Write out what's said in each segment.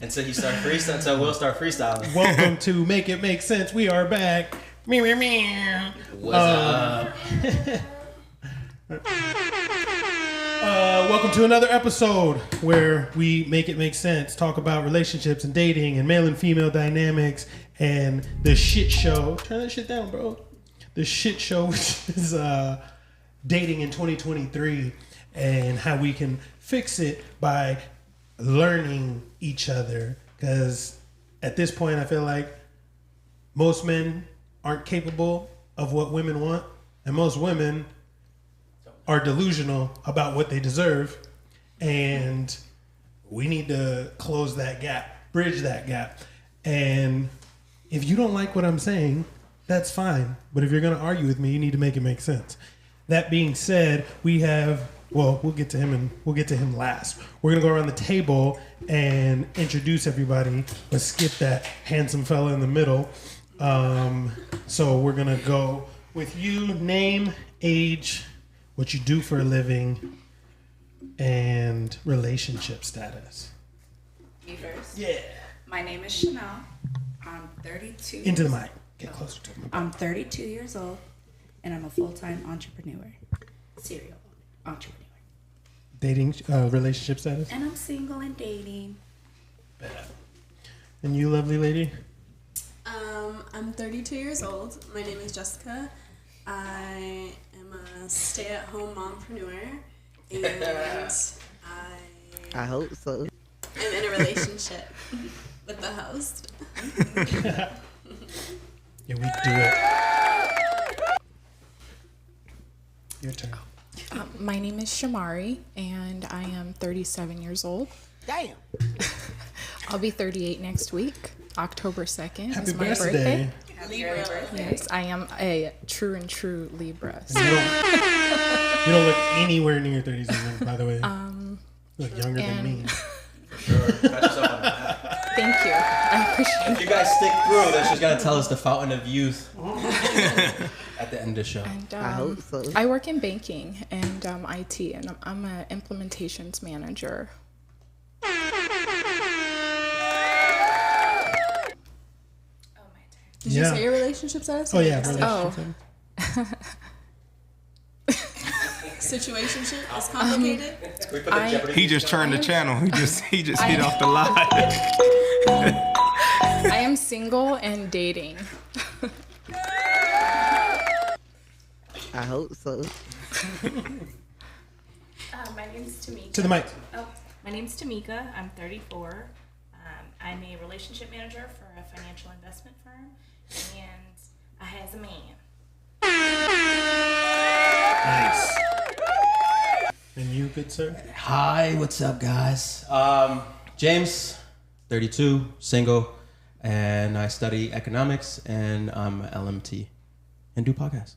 until you start freestyling. Until we'll start freestyling. Welcome to Make It Make Sense. We are back. What's up? Welcome to another episode where we make it make sense. Talk about relationships and dating and male and female dynamics and the shit show. Turn that shit down, bro. The shit show, which is dating in 2023, and how we can fix it by learning each other. Because at this point, I feel like most men aren't capable of what women want, and most women are delusional about what they deserve, and we need to close that gap, bridge that gap. And if you don't like what I'm saying, that's fine. But if you're going to argue with me, you need to make it make sense. That being said, we have, well, we'll get to him last. We're going to go around the table and introduce everybody. Let's skip that handsome fella in the middle. So we're going to go with you, name, age, what you do for a living, and relationship status. Me first? Yeah. My name is Chanel. I'm 32. Into the mic. Get closer to me. I'm 32 years old, and I'm a full-time entrepreneur. Serial entrepreneur. Dating, relationship status? And I'm single and dating. And you, lovely lady? I'm 32 years old. My name is Jessica. I am a stay-at-home mompreneur, and I hope so. I'm in a relationship with the host. Yeah, we do it. Your turn. My name is Shamari, and I am 37 years old. Damn. I'll be 38 next week. October 2nd Happy is my birthday. birthday. Libra. Yes, I am a true and true Libra. So, You don't look anywhere near 37, by the way. You look younger than me. Sure. Pat yourself on the back. thank you. I appreciate If you guys stick through, then she's gonna tell us the fountain of youth at the end of the show. it. And, I hope so. I work in banking and IT, and I'm an implementations manager. Did you say your relationship status? Oh, yeah. Relationship Oh. status. Situationship is complicated. Can we put the Jeopardy He just turned the channel. He just hit off the line. I am single and dating. I hope so. My name's Tamika. To the mic. Oh, my name's Tamika. I'm 34. I'm a relationship manager for a financial investment firm, and I has a man. Nice. And you, good sir? Hi, what's up, guys? James, 32, single, and I study economics, and I'm an LMT, and do podcasts.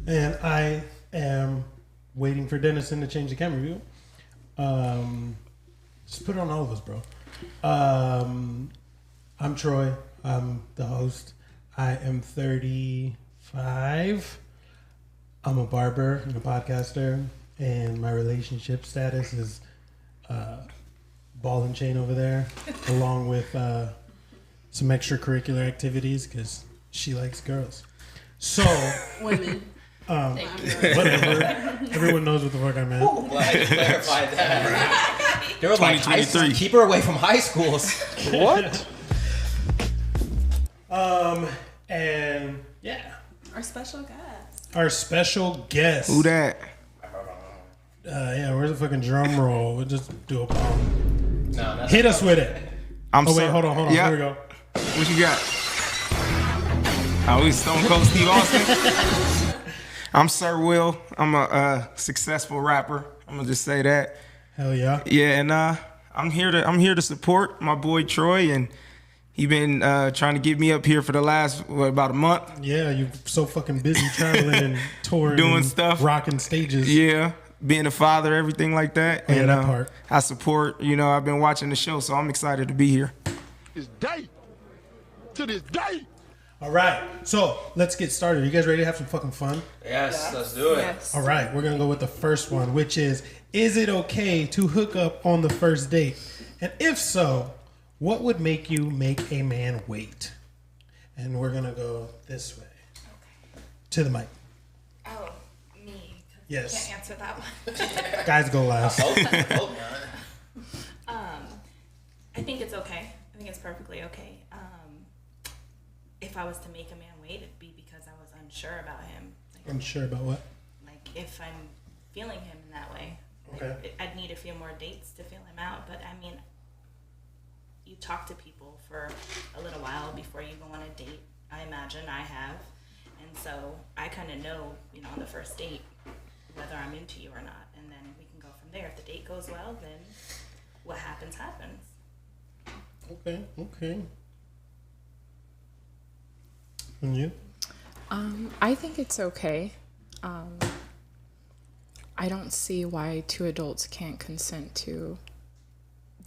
And I am waiting for Dennison to change the camera view. Just put it on all of us, bro. I'm Troy. I'm the host. I am 35. I'm a barber and a podcaster, and my relationship status is ball and chain over there, along with some extracurricular activities because she likes girls. So, Women. whatever. Everyone knows what the fuck I meant. Glad you clarified that. They were like, 2023. keep her away from high schools. What? And yeah, Our special guest. our special guest. Who that? Yeah, where's the fucking drum roll? We'll just do a bomb. No, that's Hit us with it. I'm Oh wait, Sir- hold on. Yeah. Here we go. What you got? Oh, we Stone Cold Steve Austin. I'm Sir Will. I'm a successful rapper. I'm gonna just say that. Hell yeah. Yeah, and I'm here to support my boy Troy, and he been trying to get me up here for the last about a month. Yeah, you're so fucking busy traveling and touring, Doing and stuff. rocking stages. Yeah, being a father, everything like that. Oh, yeah, and that part. I support. I've been watching the show, so I'm excited to be here. This day. To this day. All right, so let's get started. You guys ready to have some fucking fun? Yes, let's do it. Yes. All right, we're gonna go with the first one, which is Is it okay to hook up on the first date? And if so, what would make you make a man wait? And we're going to go this way. To the mic. Oh, me. 'Cause Yes. I can't answer that one. Guys go last. I think it's okay. I think it's perfectly okay. If I was to make a man wait, it'd be because I was unsure about him. Like, Unsure about what? like if I'm feeling him in that way. Okay. Like, I'd need a few more dates to feel him out. But I mean, you talk to people for a little while before you go on a date. I imagine I have. And so I kind of know, you know, on the first date whether I'm into you or not. And then we can go from there. If the date goes well, then what happens, happens. Okay. And you? I think it's okay. I don't see why two adults can't consent to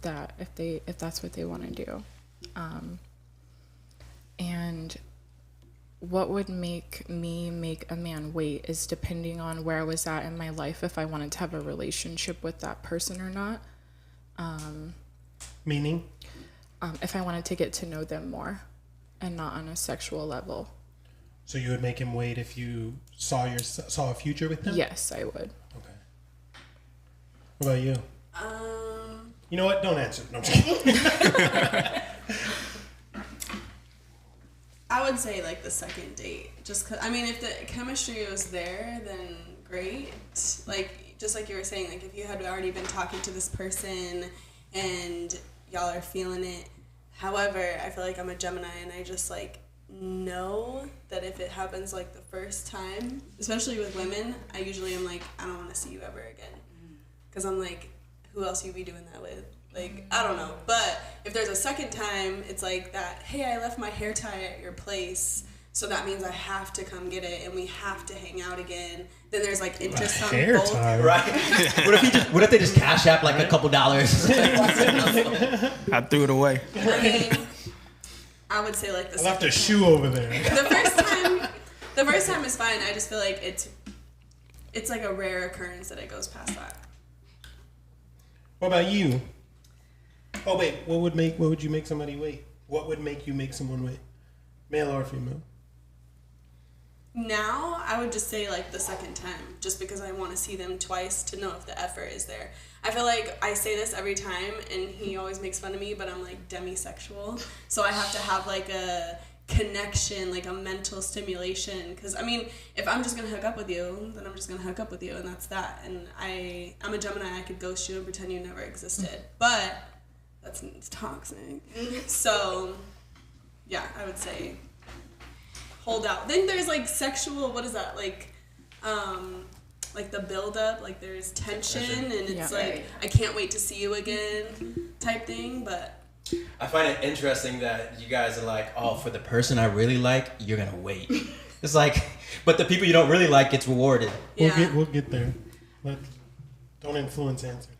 that if that's what they want to do. And what would make me make a man wait is depending on where I was at in my life, if I wanted to have a relationship with that person or not. Meaning? If I wanted to get to know them more and not on a sexual level. So you would make him wait if you saw a future with him? Yes, I would. Okay. What about you? You know what? Don't answer. No, I'm just kidding. I would say like the second date, just 'cause, I mean, if the chemistry was there, then great. Like, just like you were saying, like if you had already been talking to this person and y'all are feeling it. However, I feel like I'm a Gemini and I just like know that if it happens like the first time, especially with women, I usually am like, I don't want to see you ever again. Because I'm like, who else you be doing that with? Like, I don't know. But if there's a second time, it's like that, hey, I left my hair tie at your place, so that means I have to come get it and we have to hang out again. Then there's like interest on Hair both. tie. Right. What if they just cash app like a couple dollars? I threw it away. I mean, I would say like the I left second a time. shoe over there. The first time is fine. I just feel like it's like a rare occurrence that it goes past that. What about you? Oh wait, what would you make somebody wait? What would make you make someone wait? Male or female? Now, I would just say like the second time, just because I want to see them twice to know if the effort is there. I feel like I say this every time, and he always makes fun of me, but I'm like demisexual, so I have to have like a connection, like a mental stimulation. Because I mean, if I'm just gonna hook up with you, then I'm just gonna hook up with you, and that's that. And I'm a Gemini. I could ghost you and pretend you never existed, but it's toxic. So, yeah, I would say hold out. Then there's like sexual, what is that, like the build up, like there's tension and it's like I can't wait to see you again type thing. But I find it interesting that you guys are like, oh, for the person I really like, you're gonna wait. It's like, but the people you don't really like gets rewarded. yeah. We'll get there. But don't influence answers.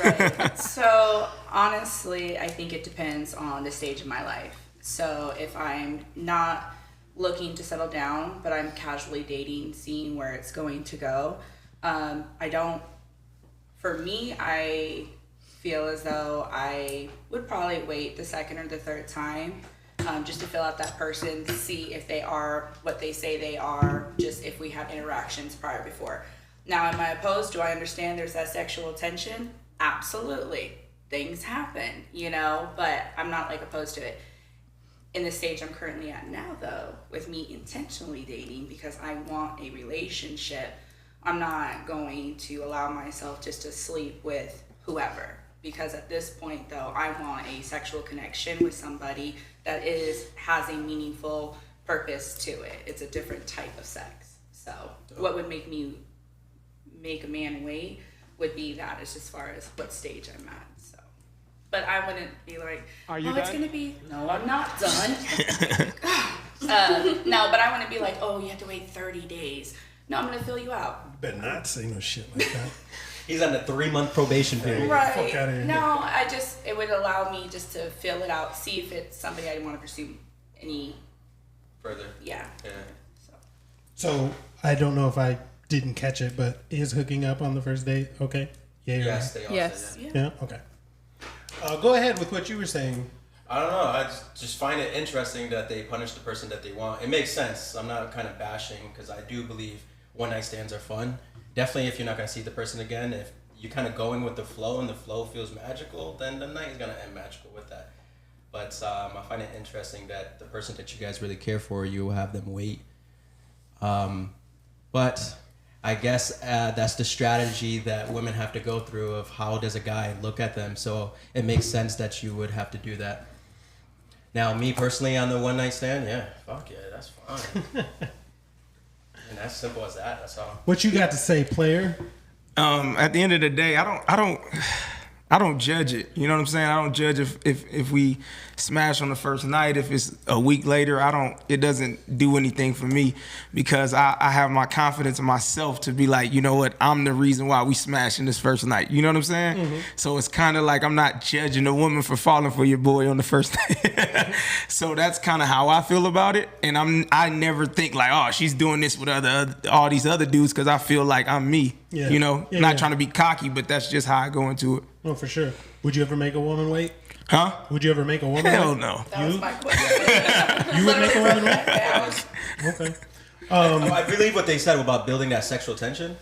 Right. So honestly, I think it depends on the stage of my life. So if I'm not looking to settle down, but I'm casually dating, seeing where it's going to go, for me, I feel as though I would probably wait the second or the third time, just to fill out that person, to see if they are what they say they are, just if we have interactions prior before. Now, am I opposed? Do I understand there's that sexual tension? Absolutely. Things happen, but I'm not like opposed to it. In the stage I'm currently at now, though, with me intentionally dating because I want a relationship, I'm not going to allow myself just to sleep with whoever. Because at this point, though, I want a sexual connection with somebody that has a meaningful purpose to it. It's a different type of sex. So what would make me make a man wait would be that, as far as what stage I'm at. So, but I wouldn't be like, it's gonna be. No, I'm not done. No, but I wouldn't be like, oh, you have to wait 30 days. No, I'm gonna fill you out. You better not say no shit like that. He's on a 3-month probation period. Right. Fuck outta here. No, it would allow me just to fill it out, see if it's somebody I want to pursue any. Further. Yeah. So I don't know if I didn't catch it, but is hooking up on the first date okay? Yeah. Yes, they all Yes. say that. Yeah. Okay. Go ahead with what you were saying. I don't know. I just find it interesting that they punish the person that they want. It makes sense. I'm not kind of bashing because I do believe one night stands are fun. Definitely, if you're not gonna see the person again, if you're kind of going with the flow and the flow feels magical, then the night is gonna end magical with that. But I find it interesting that the person that you guys really care for, you will have them wait. But I guess that's the strategy that women have to go through of how does a guy look at them. So it makes sense that you would have to do that. Now, me personally on the one night stand, yeah, fuck yeah, that's fine. And that's simple as that. That's all. What you got to say, player? At the end of the day, I don't judge it. You know what I'm saying? I don't judge if we smash on the first night. If it's a week later, it doesn't do anything for me because I have my confidence in myself to be like, you know what, I'm the reason why we smashed in this first night. You know what I'm saying? Mm-hmm. So it's kind of like I'm not judging a woman for falling for your boy on the first night. So that's kind of how I feel about it. And I never think like, oh, she's doing this with all these other dudes because I feel like I'm me. Yeah. You know, not trying to be cocky, but that's just how I go into it. Oh, for sure. Would you ever make a woman wait? Huh? Would you ever make a woman wait? Hell no. That was my question. You would make a woman wait? Okay. I believe what they said about building that sexual tension.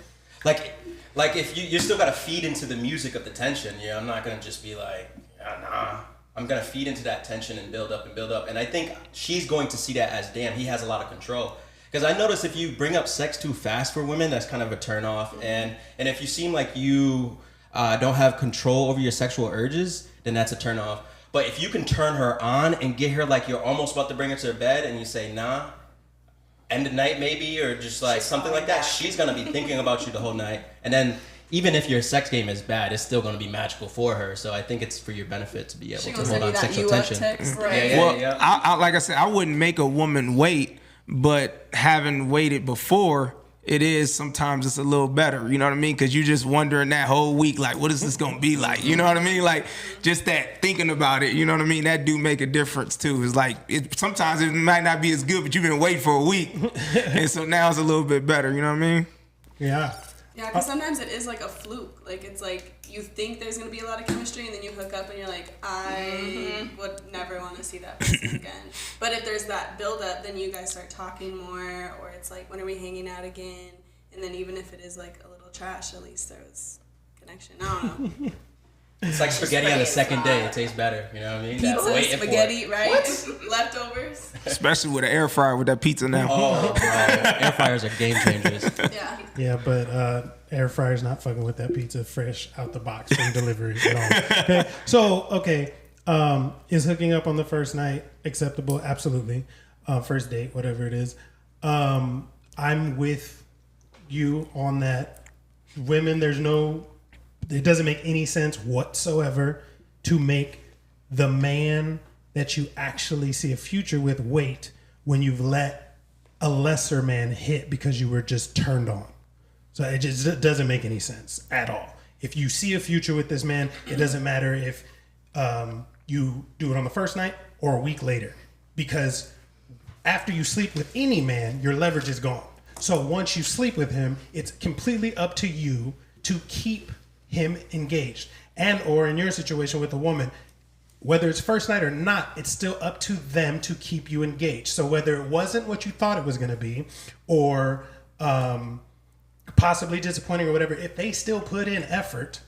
Like if you still got to feed into the music of the tension. Yeah, I'm not gonna just be like, nah. I'm gonna feed into that tension and build up and build up. And I think she's going to see that as, damn, he has a lot of control. Because I notice if you bring up sex too fast for women, that's kind of a turn off. And if you seem like you don't have control over your sexual urges, then that's a turn off. But if you can turn her on and get her like you're almost about to bring her to her bed and you say, nah, end the night maybe, or just like something like that, she's going to be thinking about you the whole night. And then even if your sex game is bad, it's still going to be magical for her. So I think it's for your benefit to be able to hold on sexual tension. Right. Yeah. I like I said, I wouldn't make a woman wait, but having waited before, it is sometimes it's a little better. You know what I mean? Because you're just wondering that whole week, like, what is this going to be like? You know what I mean? Like, just that thinking about it, you know what I mean? That do make a difference, too. It's like, sometimes it might not be as good, but you've been waiting for a week. And so now it's a little bit better. You know what I mean? Yeah. Yeah, because sometimes it is like a fluke. Like, it's like you think there's going to be a lot of chemistry, and then you hook up, and you're like, I would never want to see that person again. But if there's that build-up, then you guys start talking more, or it's like, when are we hanging out again? And then even if it is like a little trash, at least there was connection. I don't know. It's like spaghetti on the second day. It tastes better. You know what I mean? Pizza, spaghetti, right? Leftovers. Especially with an air fryer with that pizza now. Oh, bro. Air fryers are game changers. Yeah. Yeah, but air fryer's not fucking with that pizza fresh out the box from delivery at all. Okay. So, is hooking up on the first night acceptable? Absolutely. First date, whatever it is. I'm with you on that. Women, it doesn't make any sense whatsoever to make the man that you actually see a future with wait when you've let a lesser man hit because you were just turned on. So it just doesn't make any sense at all. If you see a future with this man, it doesn't matter if you do it on the first night or a week later, because after you sleep with any man, your leverage is gone. So once you sleep with him, it's completely up to you to keep him engaged. And or in your situation with a woman, whether it's first night or not, it's still up to them to keep you engaged. So whether it wasn't what you thought it was going to be, or possibly disappointing or whatever, if they still put in effort,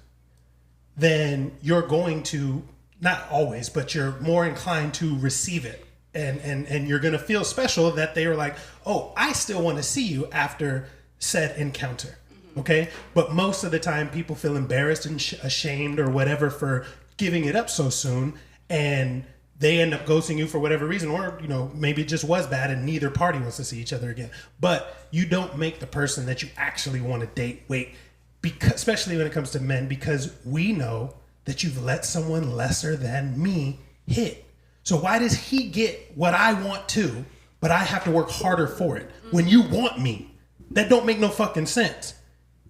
then you're going to, not always, but you're more inclined to receive it. And you're going to feel special that they were like, oh, I still want to see you after said encounter. Okay? But most of the time, people feel embarrassed and ashamed or whatever for giving it up so soon, and they end up ghosting you for whatever reason, or maybe it just was bad and neither party wants to see each other again. But you don't make the person that you actually want to date wait, because, especially when it comes to men, because we know that you've let someone lesser than me hit. So why does he get what I want too, but I have to work harder for it when you want me? That don't make no fucking sense.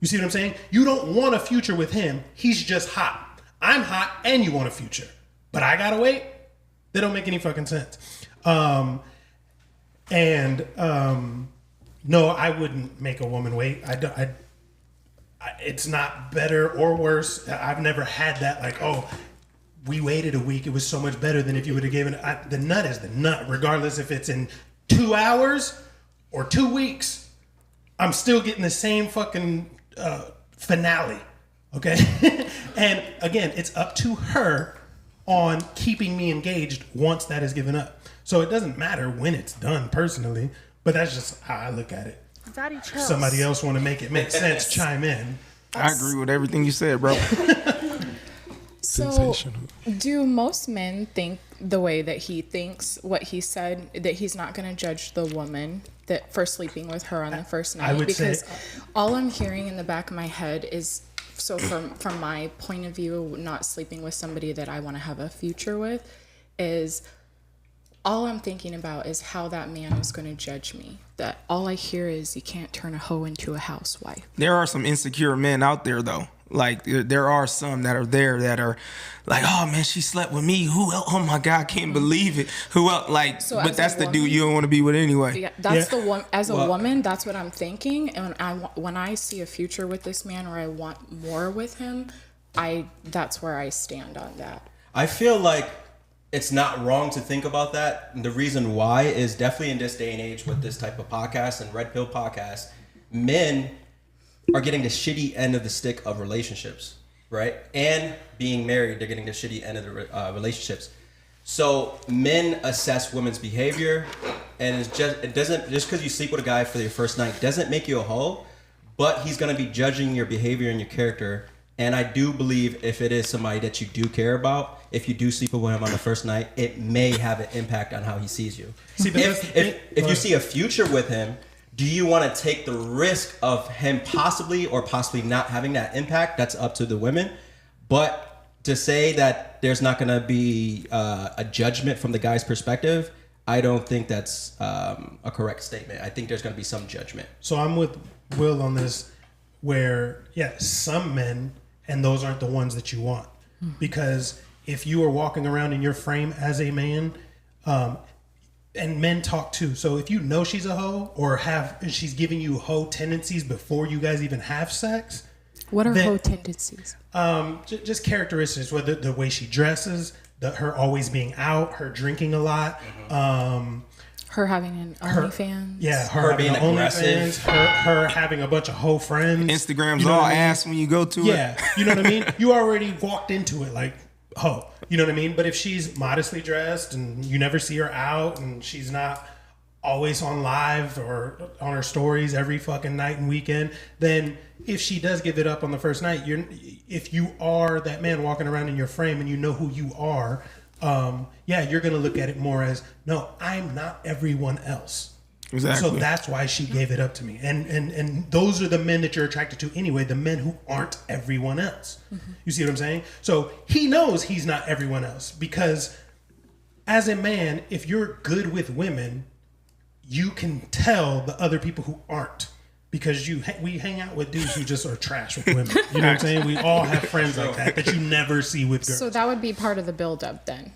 You see what I'm saying? You don't want a future with him. He's just hot. I'm hot and you want a future. But I gotta wait? They don't make any fucking sense. No, I wouldn't make a woman wait. It's not better or worse. I've never had that, like, oh, we waited a week. It was so much better than if you would have given the nut is the nut, regardless if it's in 2 hours or 2 weeks. I'm still getting the same fucking finale. Okay. And again, it's up to her on keeping me engaged once that is given up. So it doesn't matter when it's done personally, but that's just how I look at it. Daddy chills. Somebody else want to make it make sense, chime in. I agree with everything you said, bro. So, do most men think the way that he thinks, what he said, that he's not going to judge the woman that for sleeping with her on the first night? I would because say, all I'm hearing in the back of my head is, so from my point of view, not sleeping with somebody that I want to have a future with, is all I'm thinking about is how that man is going to judge me. That all I hear is you can't turn a hoe into a housewife. There are some insecure men out there, though. Like, there are some that are there that are like, oh man, she slept with me. Who else? Oh my God, I can't believe it. Who else? Like, So but as that's a the woman- dude you don't want to be with anyway. Yeah, that's the one. As a woman, that's what I'm thinking. And when I see a future with this man, or I want more with him, that's where I stand on that. I feel like it's not wrong to think about that. And the reason why is definitely in this day and age with this type of podcast and Red Pill podcast, men are getting the shitty end of the stick of relationships, right? And being married, they're getting the shitty end of the relationships. So men assess women's behavior, and it doesn't just because you sleep with a guy for your first night doesn't make you a hoe, but he's gonna be judging your behavior and your character. And I do believe if it is somebody that you do care about, if you do sleep with him on the first night, it may have an impact on how he sees you. If you see a future with him, do you want to take the risk of him possibly or possibly not having that impact? That's up to the women. But to say that there's not going to be a judgment from the guy's perspective, I don't think that's a correct statement. I think there's going to be some judgment. So I'm with Will on this, where, yeah, some men, and those aren't the ones that you want. Because if you are walking around in your frame as a man, and men talk too. So if you know she's a hoe or she's giving you hoe tendencies before you guys even have sex. What are hoe tendencies? Just characteristics, whether the way she dresses, her always being out, her drinking a lot, her having an OnlyFans. Yeah, her being aggressive. Her having a bunch of hoe friends. Instagram's You know all what I mean? ass when you go to it. Yeah, you know what I mean? You already walked into it like, hoe. You know what I mean? But if she's modestly dressed and you never see her out and she's not always on live or on her stories every fucking night and weekend, then if she does give it up on the first night, if you are that man walking around in your frame and you know who you are, you're going to look at it more as, no, I'm not everyone else. Exactly. So that's why she gave it up to me. And those are the men that you're attracted to anyway, the men who aren't everyone else. Mm-hmm. You see what I'm saying? So he knows he's not everyone else, because as a man, if you're good with women, you can tell the other people who aren't, because we hang out with dudes who just are trash with women. You know what I'm saying? We all have friends like that you never see with girls. So that would be part of the build-up then,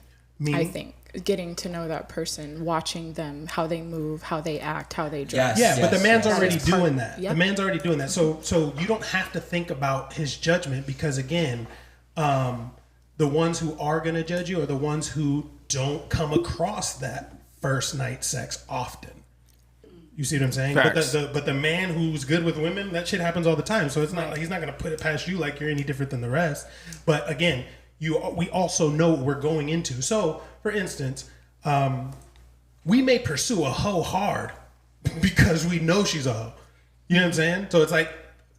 I think. Getting to know that person, watching them, how they move, how they act, how they dress. But the man's already doing that. Yep. The man's already doing that. So you don't have to think about his judgment, because again, the ones who are going to judge you are the ones who don't come across that first night sex often. You see what I'm saying? But the man who's good with women, that shit happens all the time. So it's not like he's not going to put it past you like you're any different than the rest. But again, we also know what we're going into. So, for instance, we may pursue a hoe hard because we know she's a hoe. You know what I'm saying? So it's like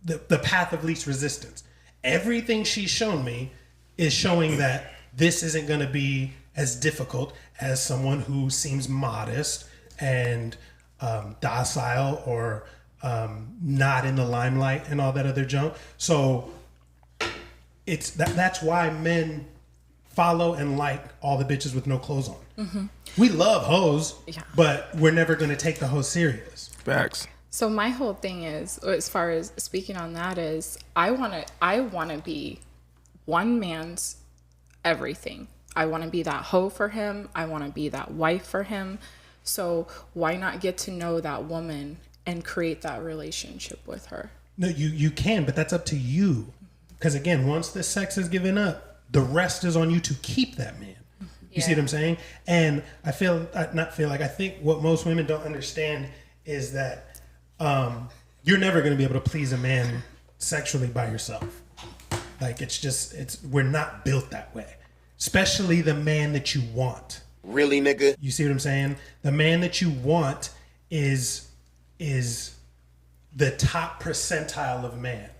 the path of least resistance. Everything she's shown me is showing that this isn't going to be as difficult as someone who seems modest and docile or not in the limelight and all that other junk. So it's that's why men follow and like all the bitches with no clothes on. Mm-hmm. We love hoes, but we're never going to take the hoe serious. Facts. So my whole thing is, as far as speaking on that, is I want to be one man's everything. I want to be that hoe for him. I want to be that wife for him. So why not get to know that woman and create that relationship with her? No, you can, but that's up to you. Because again, once the sex is given up, the rest is on you to keep that man. You see what I'm saying? And I think what most women don't understand is that you're never going to be able to please a man sexually by yourself. Like we're not built that way. Especially the man that you want. Really, nigga? You see what I'm saying? The man that you want is the top percentile of man.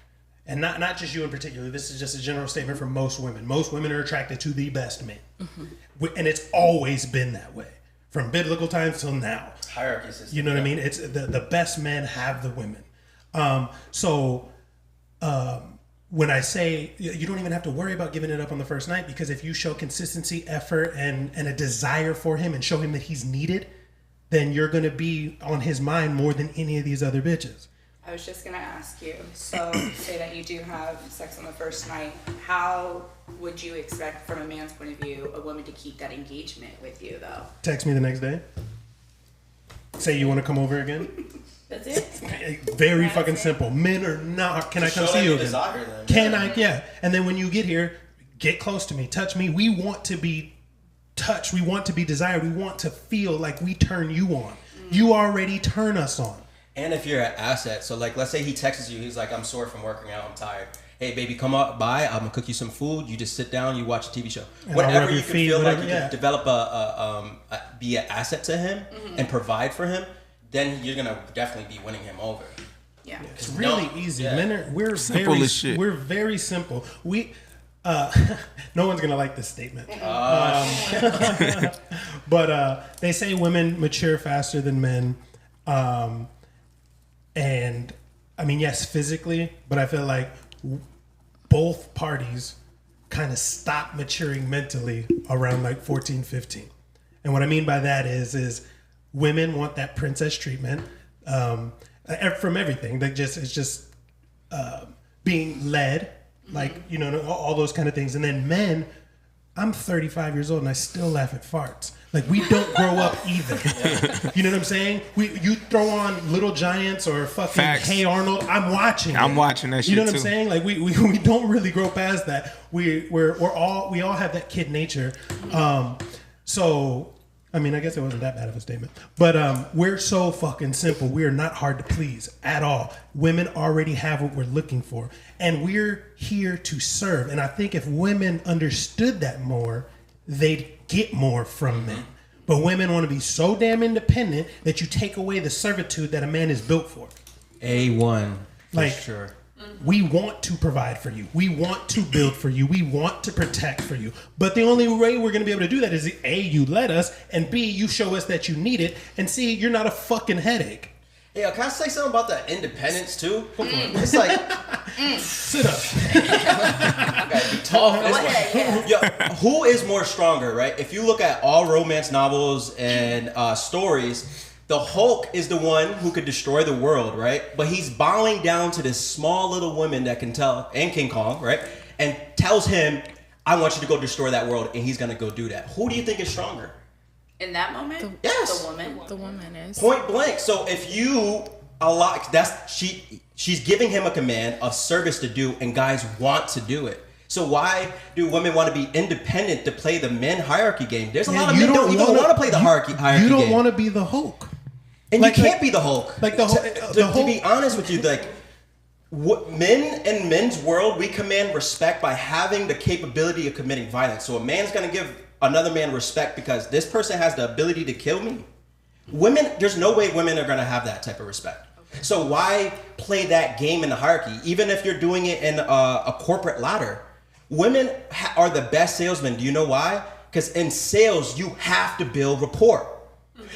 And not just you in particular. This is just a general statement for most women. Most women are attracted to the best men. And it's always been that way. From biblical times till now. Hierarchy system. You know what I mean? It's the best men have the women. When I say you don't even have to worry about giving it up on the first night, because if you show consistency, effort, and a desire for him and show him that he's needed, then you're going to be on his mind more than any of these other bitches. I was just gonna ask you, so say that you do have sex on the first night, how would you expect from a man's point of view a woman to keep that engagement with you though? Text me the next day. Say you want to come over again. That's it? Very fucking simple. Men are not, can I come see you again? Desire them. Can I? Yeah. And then when you get here, get close to me, touch me. We want to be touched. We want to be desired. We want to feel like we turn you on. You already turn us on. And if you're an asset, so like let's say he texts you, he's like, I'm sore from working out, I'm tired. Hey baby, come up by, I'm gonna cook you some food, you just sit down, you watch a TV show. And Whatever you can feet, feel whatever, like you can develop be an asset to him and provide for him, then you're gonna definitely be winning him over. Yeah. It's really easy. Yeah. Men we're Simple very as shit. We're very simple. No one's gonna like this statement. But they say women mature faster than men. And I mean, yes, physically, but I feel like both parties kind of stop maturing mentally around like 14, 15. And what I mean by that is women want that princess treatment from everything. It's just being led, like, you know, all those kind of things. And then men, I'm 35 years old and I still laugh at farts. Like, we don't grow up either. You know what I'm saying? You throw on Little Giants or fucking Facts. Hey Arnold, I'm watching. I'm watching that shit. You know what too. I'm saying? Like, we don't really grow past that. We all have that kid nature. So I mean, I guess it wasn't that bad of a statement. But we're so fucking simple. We are not hard to please at all. Women already have what we're looking for. And we're here to serve. And I think if women understood that more, they'd get more from men. But women want to be so damn independent that you take away the servitude that a man is built for. A1, for Like, sure. We want to provide for you. We want to build for you. We want to protect for you. But the only way we're going to be able to do that is A, you let us, and B, you show us that you need it, and C, you're not a fucking headache. Yeah, can I say something about that independence too? It's like, Sit up. I gotta be tall for this one. Yo, who is more stronger, right? If you look at all romance novels and stories, the Hulk is the one who could destroy the world, right? But he's bowing down to this small little woman that can tell, and King Kong, right? And tells him, I want you to go destroy that world, and he's gonna go do that. Who do you think is stronger? In that moment? Yes. The woman? The woman is. Point blank. So if you she's giving him a command of service to do, and guys want to do it. So why do women want to be independent to play the men hierarchy game? There's a lot of men don't even want to play the hierarchy You don't game. want to be the Hulk. And you can't be the Hulk. Like the Hulk. To be honest with you, like men in men's world, we command respect by having the capability of committing violence. So a man's gonna give another man respect because this person has the ability to kill me. Women, there's no way women are gonna have that type of respect. So why play that game in the hierarchy? Even if you're doing it in a corporate ladder, women are the best salesmen. Do you know why? Because in sales, you have to build rapport.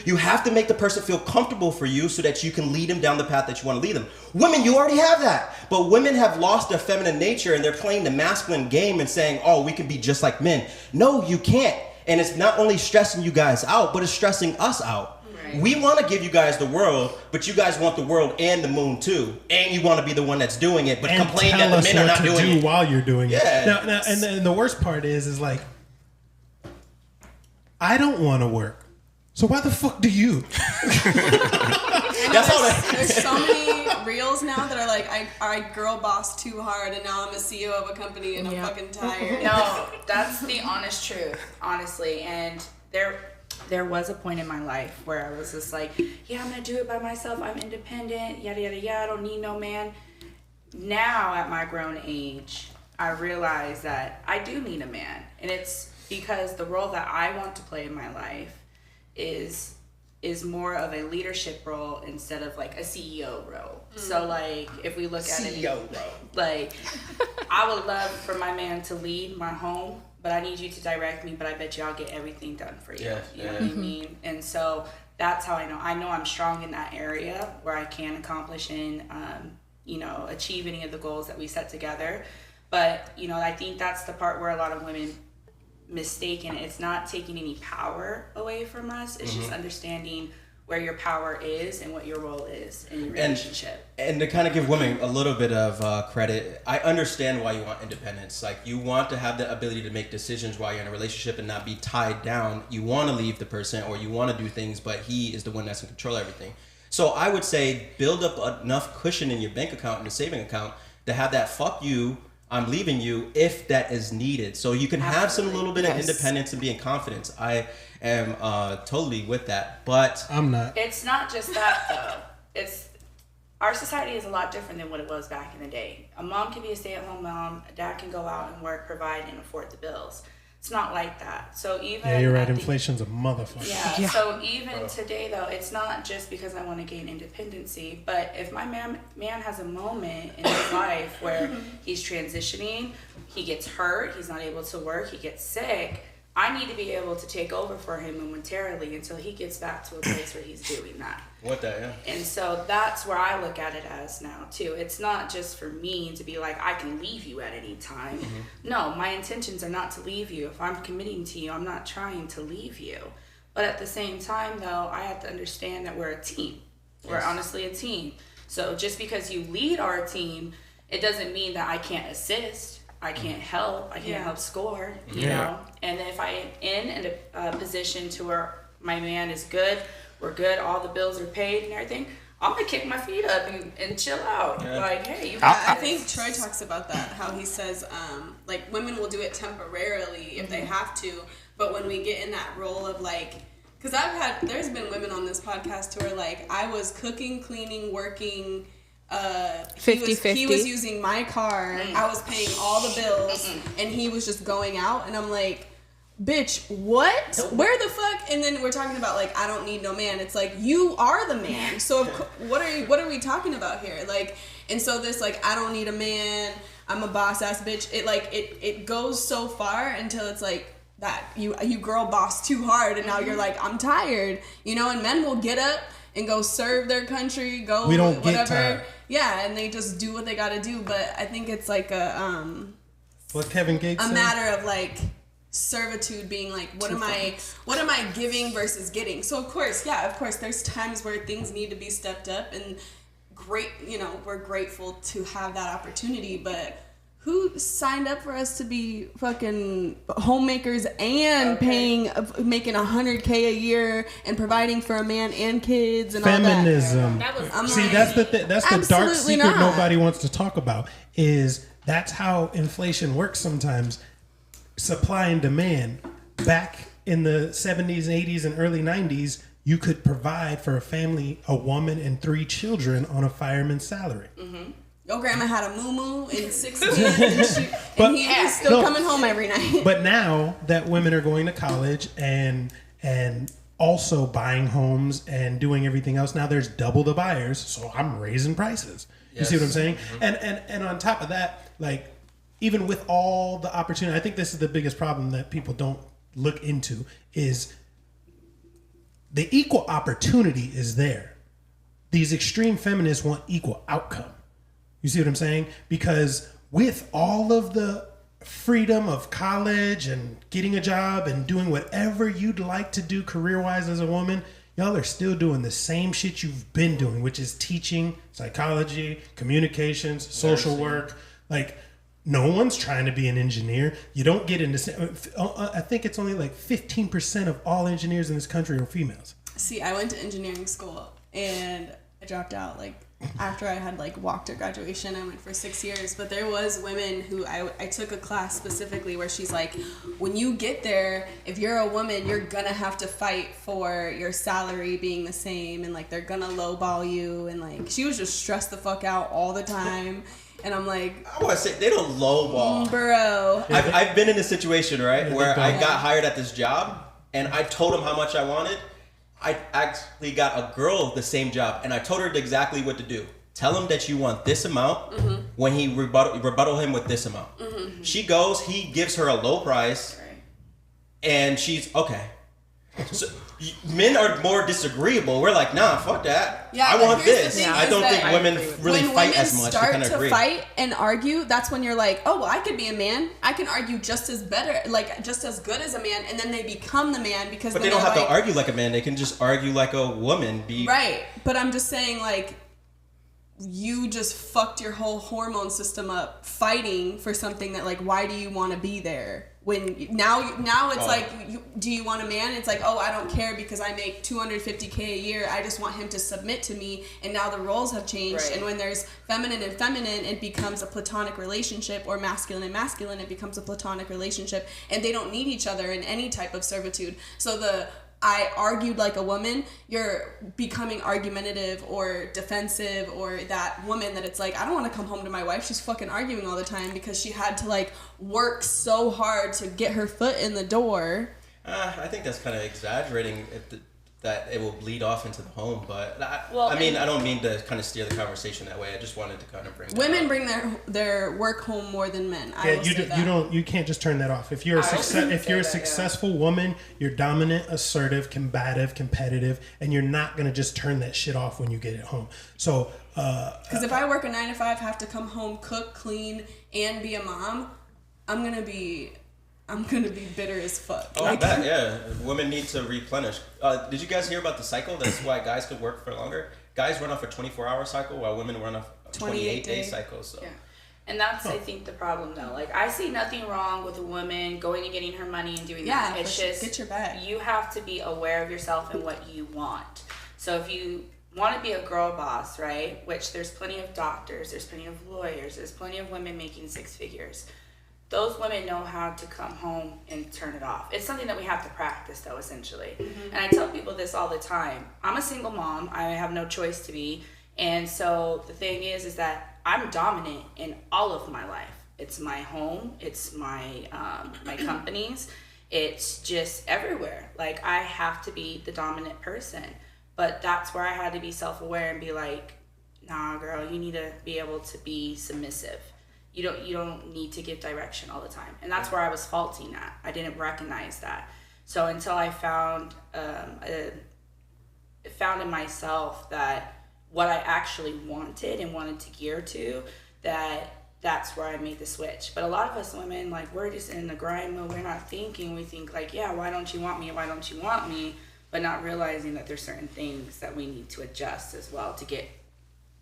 You have to make the person feel comfortable for you so that you can lead them down the path that you want to lead them. Women, you already have that. But women have lost their feminine nature and they're playing the masculine game and saying, oh, we can be just like men. No, you can't. And it's not only stressing you guys out, but it's stressing us out. Right. We want to give you guys the world, but you guys want the world and the moon too. And you want to be the one that's doing it, but complain that the men are not doing it. While you're doing it. Yeah. Now, and the worst part is like, I don't want to work. So why the fuck do you? There's so many reels now that are like, I girl boss too hard, and now I'm a CEO of a company, and I'm fucking tired. No, that's the honest truth, honestly. And there was a point in my life where I was just like, yeah, I'm gonna do it by myself. I'm independent. Yada yada yada. I don't need no man. Now at my grown age, I realize that I do need a man, and it's because the role that I want to play in my life is more of a leadership role instead of like a CEO role. So like if we look at it, like I would love for my man to lead my home, but I need you to direct me, but I bet you I'll get everything done for you. You know what I mean? And so that's how I know I'm strong in that area where I can accomplish and achieve any of the goals that we set together. But I think that's the part where a lot of women mistaken. It's not taking any power away from us. It's just understanding where your power is and what your role is in your relationship. And to kind of give women a little bit of credit, I understand why you want independence. Like, you want to have the ability to make decisions while you're in a relationship and not be tied down. You want to leave the person or you want to do things, but he is the one that's in control of everything. So I would say build up enough cushion in your bank account and the saving account to have that fuck you, I'm leaving you if that is needed. So you can have some little bit of independence and be in confidence. I am totally with that, but I'm not. It's not just that though. Our society is a lot different than what it was back in the day. A mom can be a stay-at-home mom. A dad can go out and work, provide, and afford the bills. It's not like that. So even you're right. Inflation's a motherfucker. Yeah. So even today, though, it's not just because I want to gain independency, but if my man has a moment in his life where he's transitioning, he gets hurt, he's not able to work, he gets sick, I need to be able to take over for him momentarily until he gets back to a place where he's doing that. And so that's where I look at it as now too. It's not just for me to be like, I can leave you at any time. No, my intentions are not to leave you. If I'm committing to you, I'm not trying to leave you. But at the same time though, I have to understand that we're a team. We're honestly a team. So just because you lead our team, it doesn't mean that I can't assist. I can't help. I can't help score, you know? And if I am in a position to where my man is good, we're good, all the bills are paid and everything, I'm gonna kick my feet up and chill out. Like, hey, you got I think Troy talks about that, how he says, like, women will do it temporarily if they have to, but when we get in that role of like, because there's been women on this podcast who are like, I was cooking, cleaning, working, 50-50. He was using my car, I was paying all the bills, and he was just going out, and I'm like, bitch, what? Where the fuck? And then we're talking about like, I don't need no man. It's like, you are the man. So what are we talking about here? Like, and so this like, I don't need a man, I'm a boss ass bitch. It goes so far until it's like that you girl boss too hard, and now you're like, I'm tired, and men will get up and go serve their country, go we don't whatever. Get tired. Yeah, and they just do what they gotta do. But I think it's like a what Kevin Gates said? Matter of like servitude, being like, what am I giving versus getting? So of course there's times where things need to be stepped up, and we're grateful to have that opportunity, but who signed up for us to be fucking homemakers and making $100K a year and providing for a man and kids and feminism. all that? See, that's the dark secret nobody wants to talk about. Is that's how inflation works sometimes. Supply and demand. Back in the 70s, 80s, and early 90s, you could provide for a family, a woman, and 3 children on a fireman's salary. Your grandma had a moo-moo and 6 kids, and he was still coming home every night. But now that women are going to college and also buying homes and doing everything else, now there's double the buyers, so I'm raising prices. You see what I'm saying? And on top of that, like, even with all the opportunity, I think this is the biggest problem that people don't look into, is the equal opportunity is there. These extreme feminists want equal outcome. You see what I'm saying? Because with all of the freedom of college and getting a job and doing whatever you'd like to do career-wise as a woman, y'all are still doing the same shit you've been doing, which is teaching, psychology, communications, social work. Like, No one's trying to be an engineer. You don't get into. I think it's only like 15% of all engineers in this country are females. See, I went to engineering school and I dropped out like after I had like walked to graduation. I went for 6 years, but there was women who I took a class specifically where she's like, when you get there, if you're a woman, you're gonna have to fight for your salary being the same, and like they're gonna lowball you, and like she was just stressed the fuck out all the time. And I'm like, I want to say they don't lowball, bro. I've been in a situation, right, where I got hired at this job, and I told him how much I wanted. I actually got a girl the same job, and I told her exactly what to do. Tell him that you want this amount. When he rebuttal him with this amount. She goes, he gives her a low price, and she's okay. So men are more disagreeable. We're like, nah, fuck that. Yeah, I want this. Yeah, I don't think women really when fight women as much. start I to agree. fight and argue, that's when you're like, oh, well, I could be a man. I can argue just as good as a man, and then they become the man because. But they don't have to argue like a man. They can just argue like a woman. Right, but I'm just saying, like, you just fucked your whole hormone system up fighting for something that, like, why do you want to be there? When now it's like, do you want a man? It's like, oh, I don't care because I make $250K a year. I just want him to submit to me. And now the roles have changed. Right. And when there's feminine and feminine, it becomes a platonic relationship, or masculine and masculine, it becomes a platonic relationship. And they don't need each other in any type of servitude. So I argued like a woman, you're becoming argumentative or defensive, or that woman that it's like, I don't want to come home to my wife. She's fucking arguing all the time because she had to like work so hard to get her foot in the door. I think that's kind of exaggerating that it will bleed off into the home. But I don't mean to kind of steer the conversation that way. I just wanted to kind of bring women bring their work home more than men. You can't just turn that off. If you're a successful woman, you're dominant, assertive, combative, competitive, and you're not gonna just turn that shit off when you get it home. So because if I work a 9 to 5, have to come home, cook, clean, and be a mom, I'm gonna be bitter as fuck. Oh, I bet, yeah. Women need to replenish. Did you guys hear about the cycle? That's why guys could work for longer. Guys run off a 24-hour cycle while women run off a 28-day cycle. So. Yeah. And that's, I think, the problem, though. Like, I see nothing wrong with a woman going and getting her money and doing that. It's just, get your bag. You have to be aware of yourself and what you want. So if you want to be a girl boss, right, which there's plenty of doctors, there's plenty of lawyers, there's plenty of women making 6 figures. Those women know how to come home and turn it off. It's something that we have to practice, though, essentially. And I tell people this all the time. I'm a single mom. I have no choice to be. And so the thing is that I'm dominant in all of my life. It's my home. It's my my companies. It's just everywhere. Like, I have to be the dominant person. But that's where I had to be self-aware and be like, nah, girl, you need to be able to be submissive. You don't need to give direction all the time. And that's where I was faulting at. I didn't recognize that. So until I found in myself that what I actually wanted and wanted to gear to, that's where I made the switch. But a lot of us women, like, we're just in the grind mode. We're not thinking. We think like, yeah, why don't you want me? Why don't you want me? But not realizing that there's certain things that we need to adjust as well to get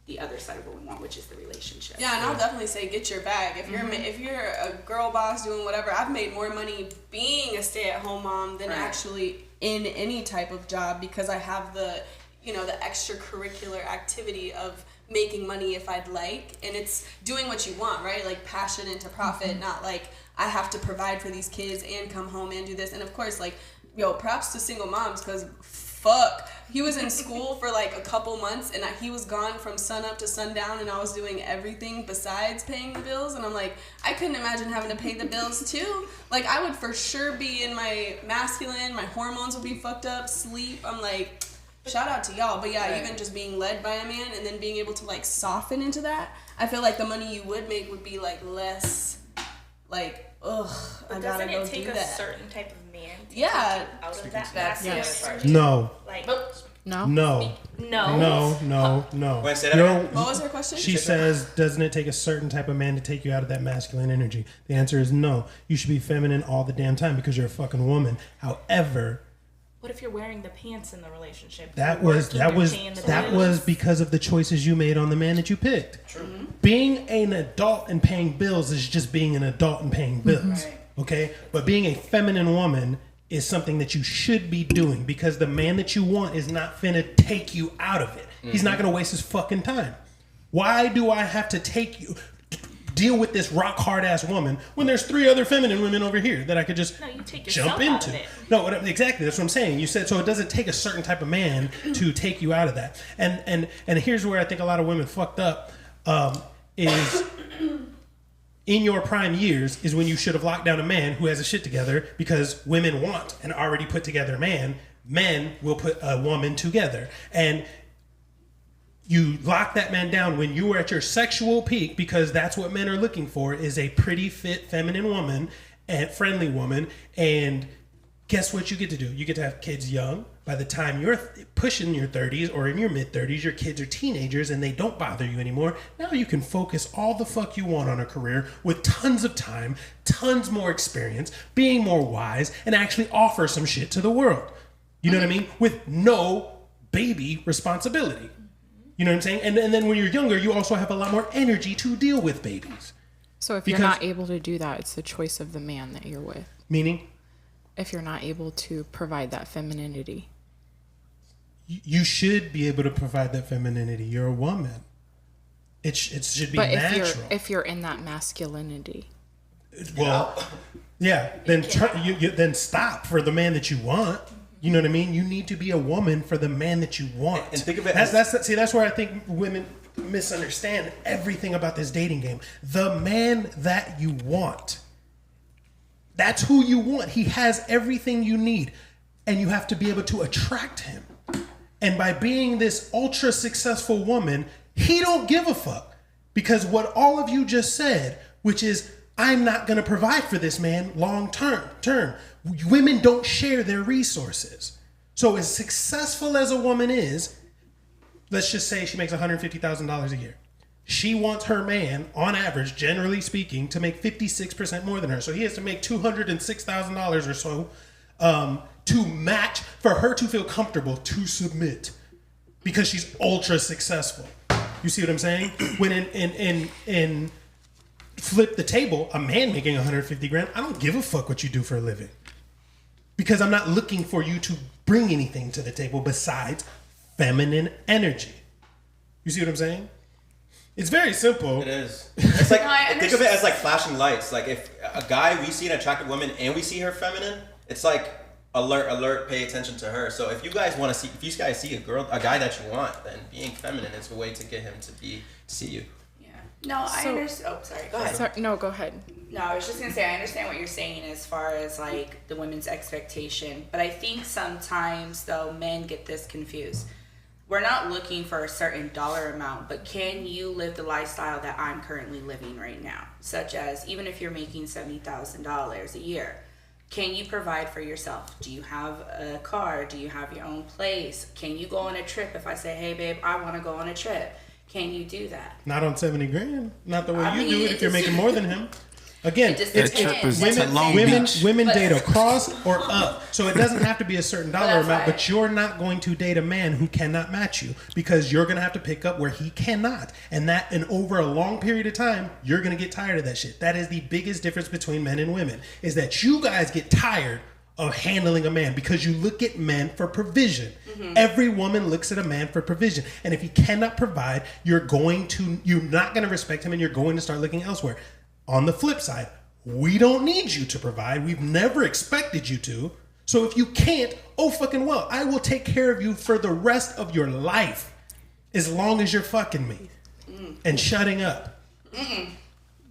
the other side of what we want, which is the relationship. Yeah, and I'll definitely say get your bag. If you're a girl boss doing whatever, I've made more money being a stay-at-home mom than actually in any type of job, because I have the extracurricular activity of making money if I'd like, and it's doing what you want, right? Like, passion into profit, not like I have to provide for these kids and come home and do this. And of course, like, props to single moms, because fuck, he was in school for like a couple months, and he was gone from sun up to sundown, and I was doing everything besides paying the bills. And I'm like, I couldn't imagine having to pay the bills too. Like, I would for sure be in my masculine, my hormones would be fucked up, sleep. I'm like, shout out to y'all. But yeah, even just being led by a man and then being able to like soften into that, I feel like the money you would make would be like less like, ugh, I gotta go do that. Doesn't it take a certain type of man to take you out of that? That's masculine? No. Like, No. Wait, say that again? What was her question? She says, doesn't it take a certain type of man to take you out of that masculine energy? The answer is no. You should be feminine all the damn time because you're a fucking woman. However, What if you're wearing the pants in the relationship? That You're was working, you're paying the bills. because of the choices you made on the man that you picked. True. Being an adult and paying bills is just being an adult and paying bills. Right. Okay? But being a feminine woman is something that you should be doing because the man that you want is not finna take you out of it. He's not gonna waste his fucking time. Why do I have to deal with this rock hard ass woman when there's 3 other feminine women over here that I could just No, you take jump yourself out into? of it. No, exactly. That's what I'm saying. You said so. It doesn't take a certain type of man to take you out of that. And here's where I think a lot of women fucked up is in your prime years is when you should have locked down a man who has a shit together because women want an already put together man. Men will put a woman together and. You lock that man down when you were at your sexual peak because that's what men are looking for is a pretty fit feminine woman and friendly woman. And guess what you get to do? You get to have kids young. By the time you're pushing your 30s or in your mid 30s, your kids are teenagers and they don't bother you anymore. Now you can focus all the fuck you want on a career with tons of time, tons more experience, being more wise, and actually offer some shit to the world. You know what I mean? With no baby responsibility. You know what I'm saying? And then when you're younger, you also have a lot more energy to deal with babies. So if you're not able to do that, it's the choice of the man that you're with. Meaning? If you're not able to provide that femininity. You should be able to provide that femininity. You're a woman. It should be natural. But if you're in that masculinity. Well, yeah, then then stop for the man that you want. You know what I mean? You need to be a woman for the man that you want. And think of it that's where I think women misunderstand everything about this dating game. The man that you want. That's who you want. He has everything you need. And you have to be able to attract him. And by being this ultra successful woman, he don't give a fuck. Because what all of you just said, which is, I'm not going to provide for this man long term. Women don't share their resources. So as successful as a woman is, let's just say she makes $150,000 a year. She wants her man, on average, generally speaking, to make 56% more than her. So he has to make $206,000 or so to match, for her to feel comfortable to submit. Because she's ultra successful. You see what I'm saying? When in flip the table, a man making 150 grand, I don't give a fuck what you do for a living. Because I'm not looking for you to bring anything to the table besides feminine energy. You see what I'm saying? It's very simple. It is. It's like, No, I think of it as like flashing lights. Like if a guy, we see an attractive woman and we see her feminine, it's like alert, pay attention to her. So if you guys want to see, if you guys see a guy that you want, then being feminine is a way to get him to see you. No, I understand. Oh, sorry. Go ahead. Sorry, no, go ahead. No, I was just gonna say I understand what you're saying as far as like the women's expectation, but I think sometimes though men get this confused. We're not looking for a certain dollar amount, but can you live the lifestyle that I'm currently living right now? Such as even if you're making $70,000 a year, can you provide for yourself? Do you have a car? Do you have your own place? Can you go on a trip if I say, hey babe, I want to go on a trip? Can you do that? Not on 70 grand. Not the way I you mean, do it it if you're just- making more than him. Again, It just That depends. trip is That's to what Long I'm saying. Beach. women But- date across or up. So it doesn't have to be a certain dollar that's amount, why- but you're not going to date a man who cannot match you because you're going to have to pick up where he cannot. And over a long period of time, you're going to get tired of that shit. That is the biggest difference between men and women, is that you guys get tired of handling a man because you look at men for provision. Mm-hmm. Every woman looks at a man for provision. And if he cannot provide, you're not going to respect him and you're going to start looking elsewhere. On the flip side, we don't need you to provide. We've never expected you to. So if you can't, oh fucking well, I will take care of you for the rest of your life as long as you're fucking me and shutting up.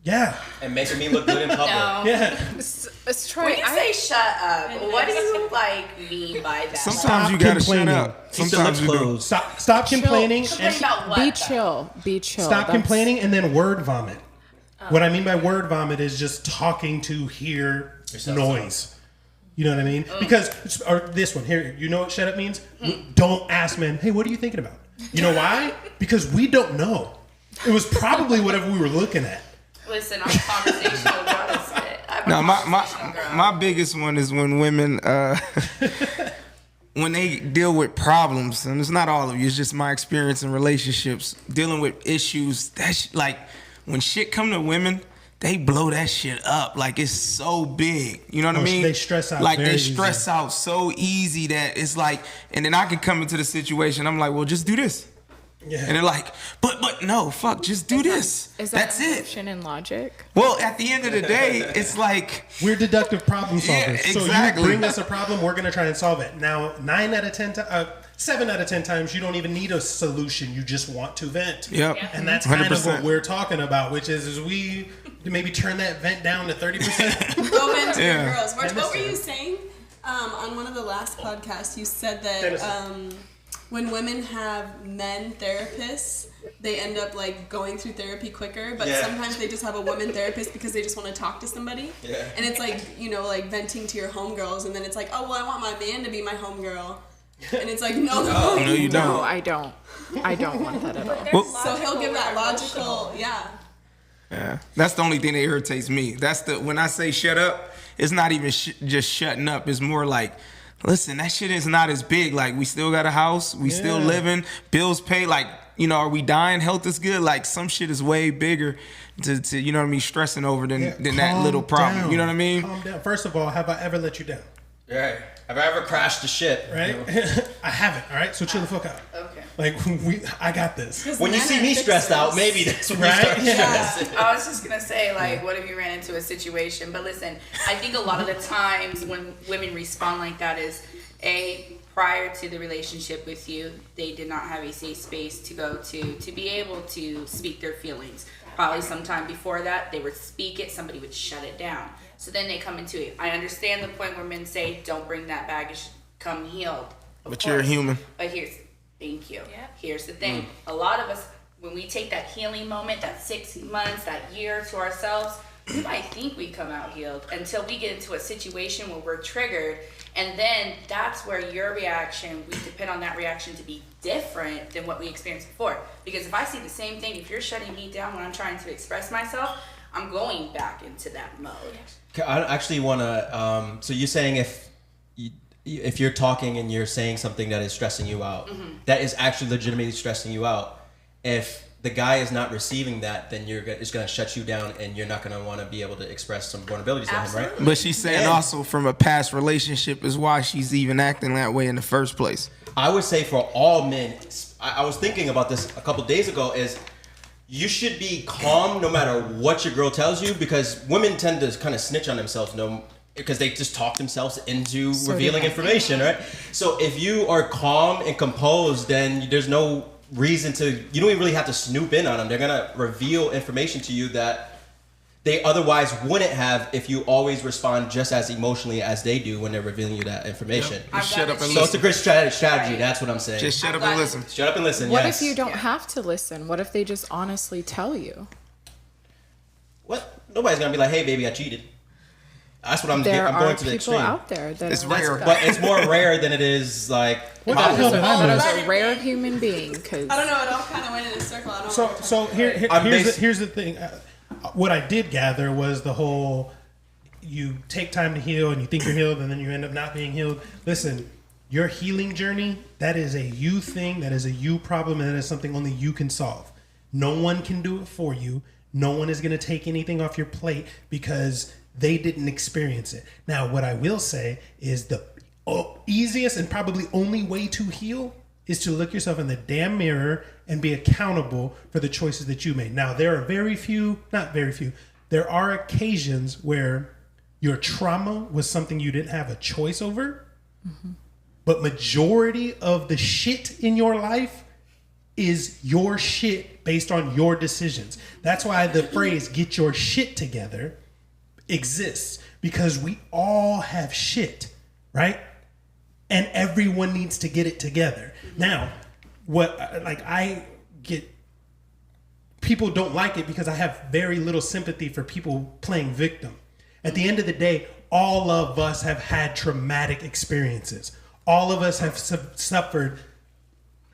Yeah. And making me look good in public. No. Yeah. Let's try. When you say shut up, what do you like mean by that? Sometimes you gotta shut complaining. up. Keep the Sometimes lips you do. closed. Stop complaining Complain and about what? Be though? chill. Be chill. stop That's- complaining and then word vomit. What I mean by word vomit is just talking to hear Yourself noise. You know what I mean? Because, or this one here, you know what shut up means? Don't ask men, hey, what are you thinking about? You know why? Because we don't know. It was probably whatever we were looking at. Listen, I'm conversational girl. That's it. I'm a Now conversational girl. my biggest one is when women when they deal with problems, and it's not all of you, it's just my experience in relationships, dealing with issues, like when shit come to women, they blow that shit up. Like it's so big. You know what I mean? They stress out. Like very they stress easy. out so easy that it's like, and then I can come into the situation, I'm like, well, just do this. Yeah. And they're like, but no, fuck, just do this. Is that That's it. emotion and logic? Well, at the end of the day, it's like, We're deductive problem solvers. Yeah, So exactly. you bring us a problem, we're gonna try and solve it. Now, 7 out of 10 times, you don't even need a solution. You just want to vent. yep. And that's kind of 100%. what we're talking about, which is we maybe turn that vent down to 30%. Go into Yeah. your girls. What were Tennyson. you saying? On one of the last podcasts, you said that Tennyson. when women have men therapists, they end up like going through therapy quicker, but Yeah. sometimes they just have a woman therapist because they just want to talk to somebody. Yeah. And it's like, you know, like venting to your homegirls, and then it's like, oh, well, I want my man to be my homegirl. And it's like, no. No, you No, don't. I don't. I don't want that at all. Well, So he'll give that logical, yeah. yeah, that's the only thing that irritates me. That's when I say shut up, it's not even just shutting up. It's more like, listen, that shit is not as big. Like, we still got a house, we still Yeah. living, bills paid. Like, you know, are we dying? Health is good. Like, some shit is way bigger to you know what I mean, stressing over than that Calm little problem. down. You know what I mean? Calm down. First of all, have I ever let you down? Right. Have I ever crashed the shit? Right? I haven't. All right. So chill the fuck out. Okay. Like I got this. When you see me stressed out, maybe that's when you Right? start Yeah. stressing. I was just gonna say, like, what if you ran into a situation? But listen, I think a lot of the times when women respond like that is, prior to the relationship with you, they did not have a safe space to go to be able to speak their feelings. Probably sometime before that, they would speak it, somebody would shut it down. So then they come into it. I understand the point where men say, don't bring that baggage, come healed. Of But you're a course. human. But thank you. Here's the thing. A lot of us, when we take that healing moment, that 6 months, that year to ourselves, we might think we come out healed until we get into a situation where we're triggered. And then that's where your reaction, we depend on that reaction to be different than what we experienced before. Because if I see the same thing, if you're shutting me down when I'm trying to express myself, I'm going back into that mode. I actually want to. So you're saying if you're talking and you're saying something that is stressing you out, that is actually legitimately stressing you out. If the guy is not receiving that, then it's going to shut you down, and you're not going to want to be able to express some vulnerabilities to him, right? But she's saying Yeah. also from a past relationship is why she's even acting that way in the first place. I would say for all men, I was thinking about this a couple days ago, is you should be calm no matter what your girl tells you, because women tend to kind of snitch on themselves because they just talk themselves into revealing information, right? So if you are calm and composed, then there's no reason you don't even really have to snoop in on them. They're gonna reveal information to you that they otherwise wouldn't have if you always respond just as emotionally as they do when they're revealing you that information. Just shut up and So it's a listen. great strategy. That's what I'm saying. Just shut up and listen. Shut up and listen. What yes. if you don't have to listen? What if they just honestly tell you? What? Nobody's gonna be like, "Hey, baby, I cheated." That's what I'm There going are to the people extreme. out there that It's are rare. like that. But it's more rare than it is like. What the hell did I But miss? as a rare human being, because I don't know, it all kind of went in a circle. I don't know. So I'm here's the thing. What I did gather was the whole you take time to heal and you think you're healed and then you end up not being healed. Listen, your healing journey, that is a you thing, that is a you problem, and that is something only you can solve. No one can do it for you. No one is going to take anything off your plate because they didn't experience it. Now, what I will say is the easiest and probably only way to heal is to look yourself in the damn mirror and be accountable for the choices that you made. Now, there are there are occasions where your trauma was something you didn't have a choice over, but majority of the shit in your life is your shit based on your decisions. That's why the phrase "get your shit together" exists, because we all have shit, right? And everyone needs to get it together. Now, people don't like it because I have very little sympathy for people playing victim. At the end of the day, all of us have had traumatic experiences. All of us have suffered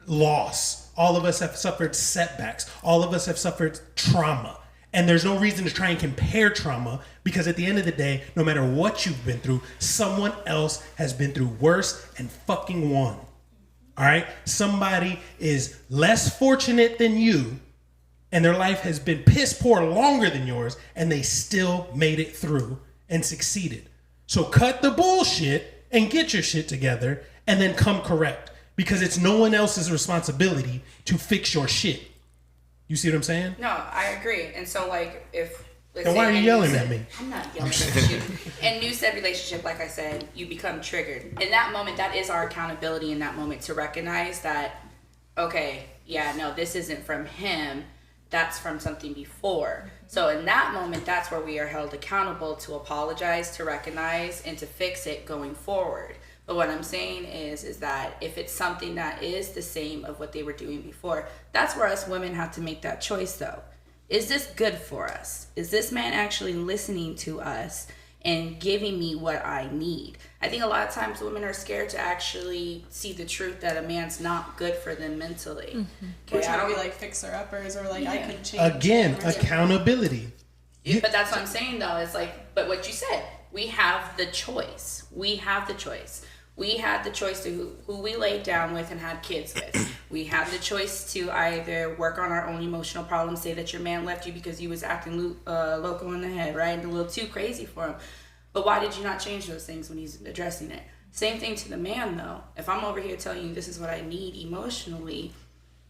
loss. All of us have suffered setbacks. All of us have suffered trauma. And there's no reason to try and compare trauma because at the end of the day, no matter what you've been through, someone else has been through worse and fucking won. All right? Somebody is less fortunate than you and their life has been piss poor longer than yours and they still made it through and succeeded. So cut the bullshit and get your shit together and then come correct because it's no one else's responsibility to fix your shit. You see what I'm saying? No, I agree. And so, like, if... Then why are you yelling at me? I'm not yelling at you. In new said relationship, like I said, you become triggered. In that moment, that is our accountability in that moment to recognize that, okay, yeah, no, this isn't from him. That's from something before. So in that moment, that's where we are held accountable to apologize, to recognize, and to fix it going forward. But what I'm saying is that if it's something that is the same of what they were doing before, that's where us women have to make that choice though. Is this good for us? Is this man actually listening to us and giving me what I need? I think a lot of times women are scared to actually see the truth that a man's not good for them mentally. Mm-hmm. We're Okay, trying to be like fixer-uppers or like I Yeah. can change. Again, or- accountability. But that's what I'm saying though. It's like, but what you said, we have the choice. We have the choice. We had the choice to who we laid down with and had kids with. We have the choice to either work on our own emotional problems, say that your man left you because he was acting loco in the head, right? And a little too crazy for him. But why did you not change those things when he's addressing it? Same thing to the man though. If I'm over here telling you this is what I need emotionally,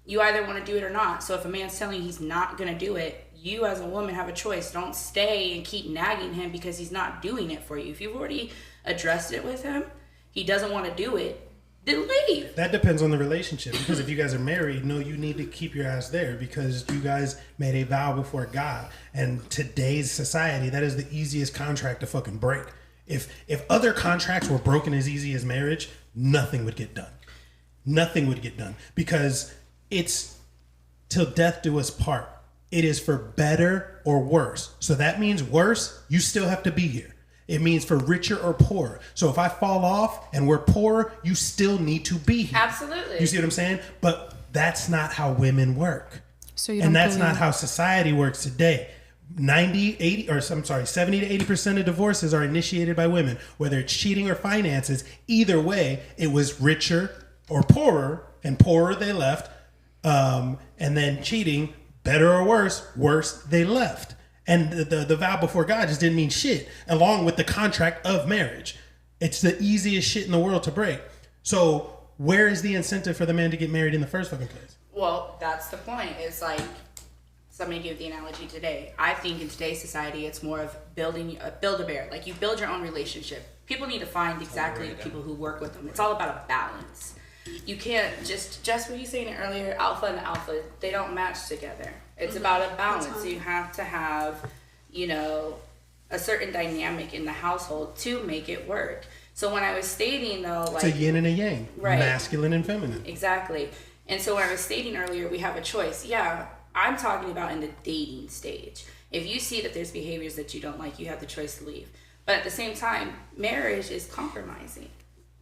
you either want to do it or not. So if a man's telling you he's not going to do it, you as a woman have a choice. Don't stay and keep nagging him because he's not doing it for you. If you've already addressed it with him, he doesn't want to do it, then leave. That depends on the relationship because if you guys are married, no, you need to keep your ass there because you guys made a vow before God. And today's society, that is the easiest contract to fucking break. If other contracts were broken as easy as marriage, nothing would get done. Nothing would get done because it's till death do us part. It is for better or worse. So that means worse, you still have to be here. It means for richer or poorer. So if I fall off and we're poor, you still need to be here. Absolutely. You see what I'm saying? But that's not how women work. So you And don't that's not believe- how society works today. 70 to 80% of divorces are initiated by women, whether it's cheating or finances. Either way, it was richer or poorer, and poorer they left. And then cheating, better or worse they left. And the vow before God just didn't mean shit, along with the contract of marriage. It's the easiest shit in the world to break. So where is the incentive for the man to get married in the first fucking place? Well, that's the point. It's like, somebody gave the analogy today. I think in today's society, it's more of build-a-bear. Like you build your own relationship. People need to find exactly the people who work with them. It's all about a balance. You can't just what you saying earlier, alpha and alpha, they don't match together. It's about a balance. You have to have, a certain dynamic in the household to make it work. So when I was stating though, It's a yin and a yang, Right. masculine and feminine. Exactly. And so when I was stating earlier, we have a choice. Yeah, I'm talking about in the dating stage. If you see that there's behaviors that you don't like, you have the choice to leave. But at the same time, marriage is compromising.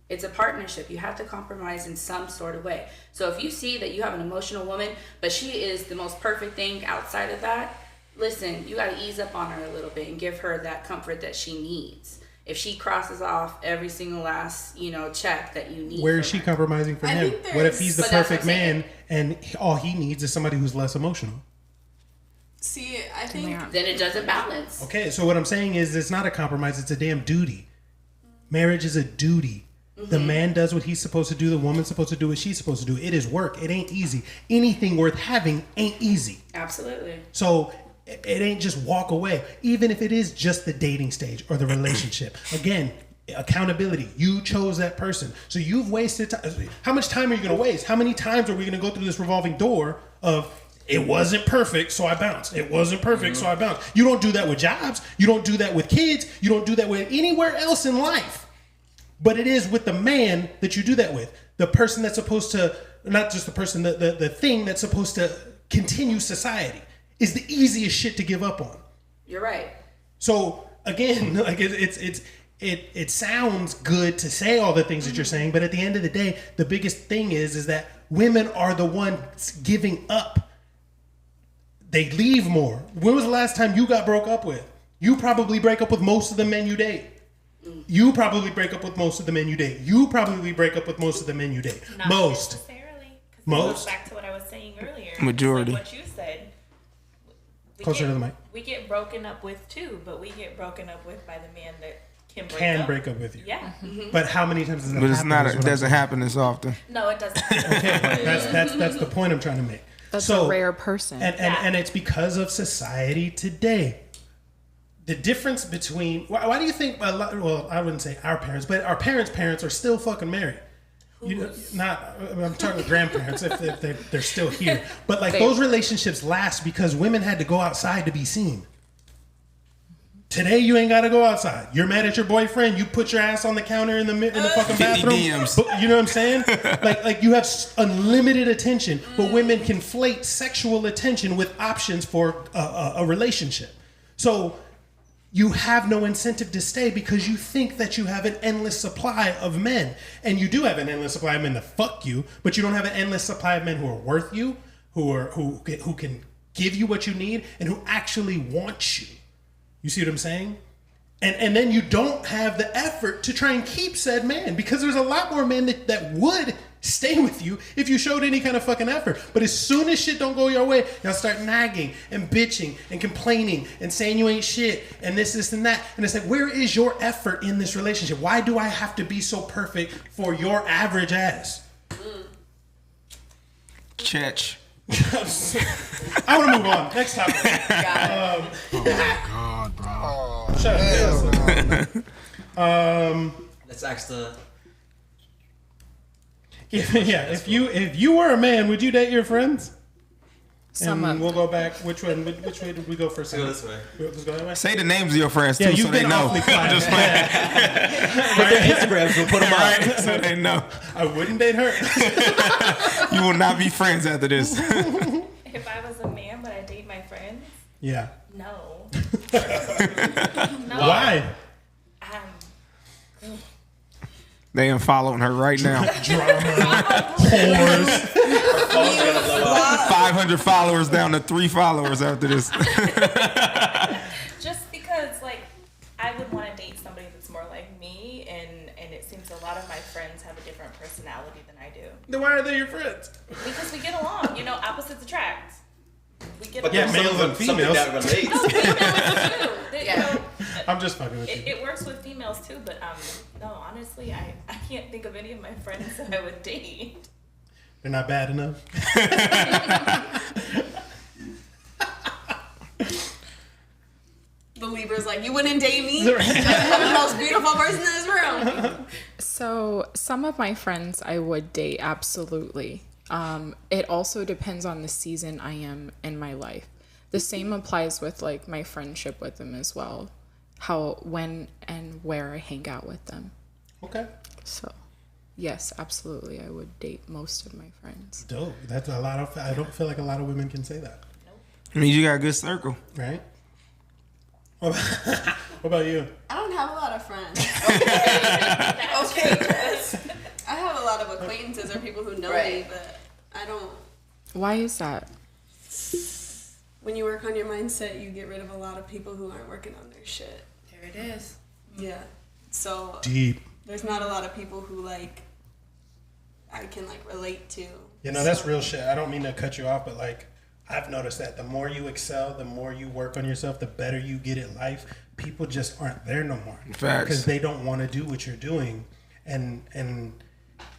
It's a partnership. You have to compromise in some sort of way. So if you see that you have an emotional woman, but she is the most perfect thing outside of that, listen, you got to ease up on her a little bit and give her that comfort that she needs. If she crosses off every single last, check that you need. Where is from she her. compromising for I him? think What if he's the But that's perfect what I'm saying. man and all he needs is somebody who's less emotional? See, I think Then it doesn't balance. Okay, so what I'm saying is it's not a compromise, it's a damn duty. Marriage is a duty. The man does what he's supposed to do, the woman's supposed to do what she's supposed to do. It is work. It ain't easy. Anything worth having ain't easy. Absolutely. So it ain't just walk away, even if it is just the dating stage or the relationship. Again, accountability. You chose that person. So you've wasted time. How much time are you going to waste? How many times are we going to go through this revolving door of it wasn't perfect, so I bounced. It wasn't perfect, so I bounced. You don't do that with jobs. You don't do that with kids. You don't do that with anywhere else in life. But it is with the man that you do that with. The person that's supposed to, not just the person, the thing that's supposed to continue society is the easiest shit to give up on. You're right. So again, like it sounds good to say all the things that you're saying, but at the end of the day, the biggest thing is that women are the ones giving up They leave more. When was the last time you got broke up with? You probably break up with most of the men you date. You probably break up with most of the men you date. You probably break up with most of the men you date. Not Most. necessarily. 'Cause Most. It goes back to what I was saying earlier. Majority. Like what you said. Closer to the mic. We get broken up with too, but we get broken up with by the man that Can break up with you. Yeah. But how many times does that But happen? it's not. is It what I'm doesn't saying. happen as often. No, it doesn't. That's the point I'm trying to make. That's So- a rare person. And it's because of society today. The difference between why do you think a lot, well, I wouldn't say our parents, but our parents are still fucking married. You know, not I'm talking grandparents if they're still here. But like those relationships last because women had to go outside to be seen. Today you ain't gotta go outside. You're mad at your boyfriend. You put your ass on the counter in the fucking 50 bathroom. DMs. But, you know what I'm saying? like you have unlimited attention, but women conflate sexual attention with options for a relationship. So you have no incentive to stay because you think that you have an endless supply of men, and you do have an endless supply of men to fuck you, but you don't have an endless supply of men who are worth you, who can give you what you need, and who actually want you. You see what I'm saying? And then you don't have the effort to try and keep said man because there's a lot more men that would stay with you if you showed any kind of fucking effort. But as soon as shit don't go your way, y'all start nagging and bitching and complaining and saying you ain't shit and this and that. And it's like, where is your effort in this relationship? Why do I have to be so perfect for your average ass? Church. I want to move on. Next topic. God, bro. Shut up. Let's ask the. If you were a man, would you date your friends? Some And of we'll go back. Which way did we go first? Let's go this way. Let's go that way. Say the names of your friends too, Yeah, so you've they been know. awfully quiet. I'm just playing. Put their Instagrams. We'll put them up. Right, so they know. I wouldn't date her. You will not be friends after this. If I was a man, would I date my friends? Yeah. No. Why? They unfollowing her right now. Whores. 500 followers down to 3 followers after this. Just because, like, I would want to date somebody that's more like me, and it seems a lot of my friends have a different personality than I do. Then why are they your friends? Because we get along, you know, opposites attract. We get But along. there's males and something females. that relates. No, females too. You know, I'm just fucking with you. it works with females too, but no, honestly, I can't think of any of my friends that I would date. They're not bad enough. The Libra's like, you wouldn't date me? I'm the most beautiful person in this room. So some of my friends I would date, absolutely. It also depends on the season I am in my life. The same applies with like my friendship with them as well. How, when, and where I hang out with them. Okay. So, yes, absolutely, I would date most of my friends. Dope. That's a lot of. I don't feel like a lot of women can say that. I mean, you got a good circle. Right? What about you? I don't have a lot of friends. Okay, Jess. I have a lot of acquaintances or people who know me, Right. but I don't. Why is that? When you work on your mindset, you get rid of a lot of people who aren't working on their shit. There it is. Yeah. So Deep. there's not a lot of people who like I can like relate to. You know, that's real shit. I don't mean to cut you off, but like, I've noticed that the more you excel, the more you work on yourself, the better you get at life. People just aren't there no more. Facts. Because they don't want to do what you're doing, and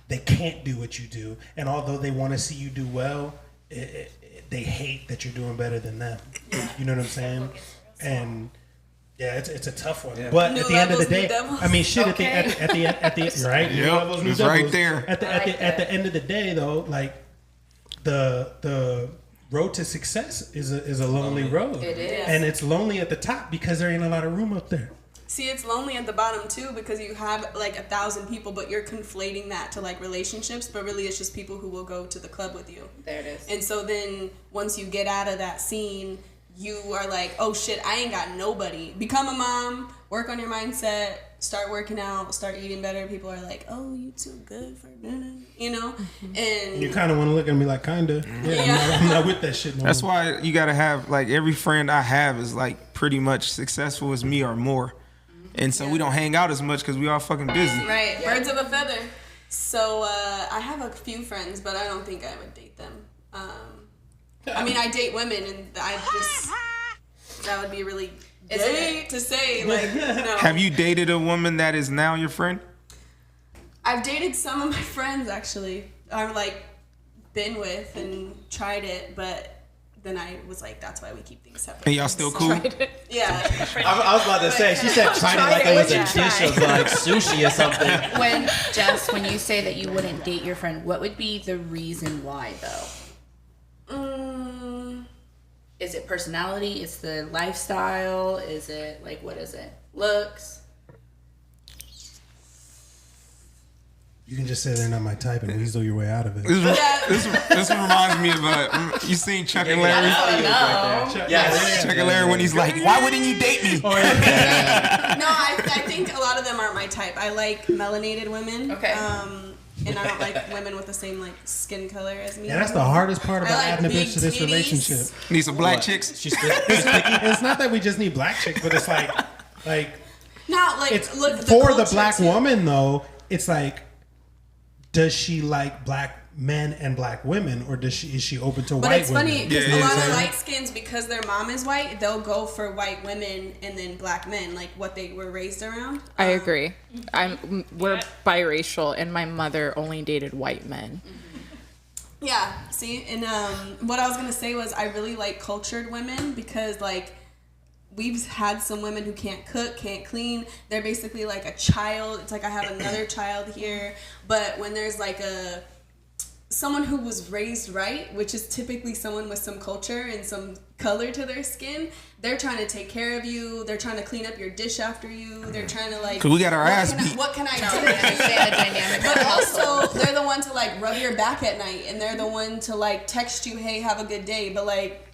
they can't do what you do. And although they want to see you do well, they hate that you're doing better than them. You know what I'm saying? And yeah, it's a tough one. But New at the end of the levels, new day, devils. I mean, shit. Okay. At the right, New Yep, levels, new it's right devils. there. At the end of the day, though, like the road to success is a lonely road. It is. And it's lonely at the top because there ain't a lot of room up there. See, it's lonely at the bottom too because you have like 1,000 people, but you're conflating that to like relationships, but really it's just people who will go to the club with you. There it is. And so then once you get out of that scene, you are like, oh shit, I ain't got nobody. Become a mom, work on your mindset, start working out, start eating better. People are like, oh, you too good for dinner, you know? And You kind of want to look at me like, kinda. Yeah, I'm not with that shit no That's more. why you gotta have like every friend I have is like pretty much successful as me or more, and so we don't hang out as much because we all fucking busy. right, birds of a feather. So I have a few friends, but I don't think I would date them. I mean, I date women, and that would be really gay to say. Like, no. Have you dated a woman that is now your friend? I've dated some of my friends actually. I've like been with and tried it, but then I was like, that's why we keep things separate. And y'all still cool? Yeah. I was about to say, she said tried it like it was a dish of like sushi or something. When you say that you wouldn't date your friend, what would be the reason why though? Is it personality? Is the lifestyle? Is it like, what is it? Looks? You can just say they're not my type and weasel your way out of it. This reminds me of you seen Chuck and Larry? Chuck and Larry when he's like, why wouldn't you date me? No, I think a lot of them aren't my type. I like melanated women. Okay. And I don't like women with the same like skin color as me. Yeah, that's the hardest part about I like adding a big bitch to this titties. relationship. Need some black chicks? She's picky. It's not that we just need black chicks, but it's like Not like it's look for the culture black too. woman though. It's like, does she like black men and black women, or is she open to But white it's women? funny because Yeah, a lot yeah. of light skins, because their mom is white, they'll go for white women and then black men, like what they were raised around. I agree. We're biracial, and my mother only dated white men. Yeah, see, and what I was gonna say was I really like cultured women because like we've had some women who can't cook, can't clean. They're basically like a child. It's like I have another child here. But when there's like someone who was raised right, which is typically someone with some culture and some color to their skin, they're trying to take care of you. They're trying to clean up your dish after you. They're trying to like. 'Cause we got our ass beat. What can I do? Understand the dynamic. But also, they're the one to like rub your back at night, and they're the one to like text you, "Hey, have a good day." But like,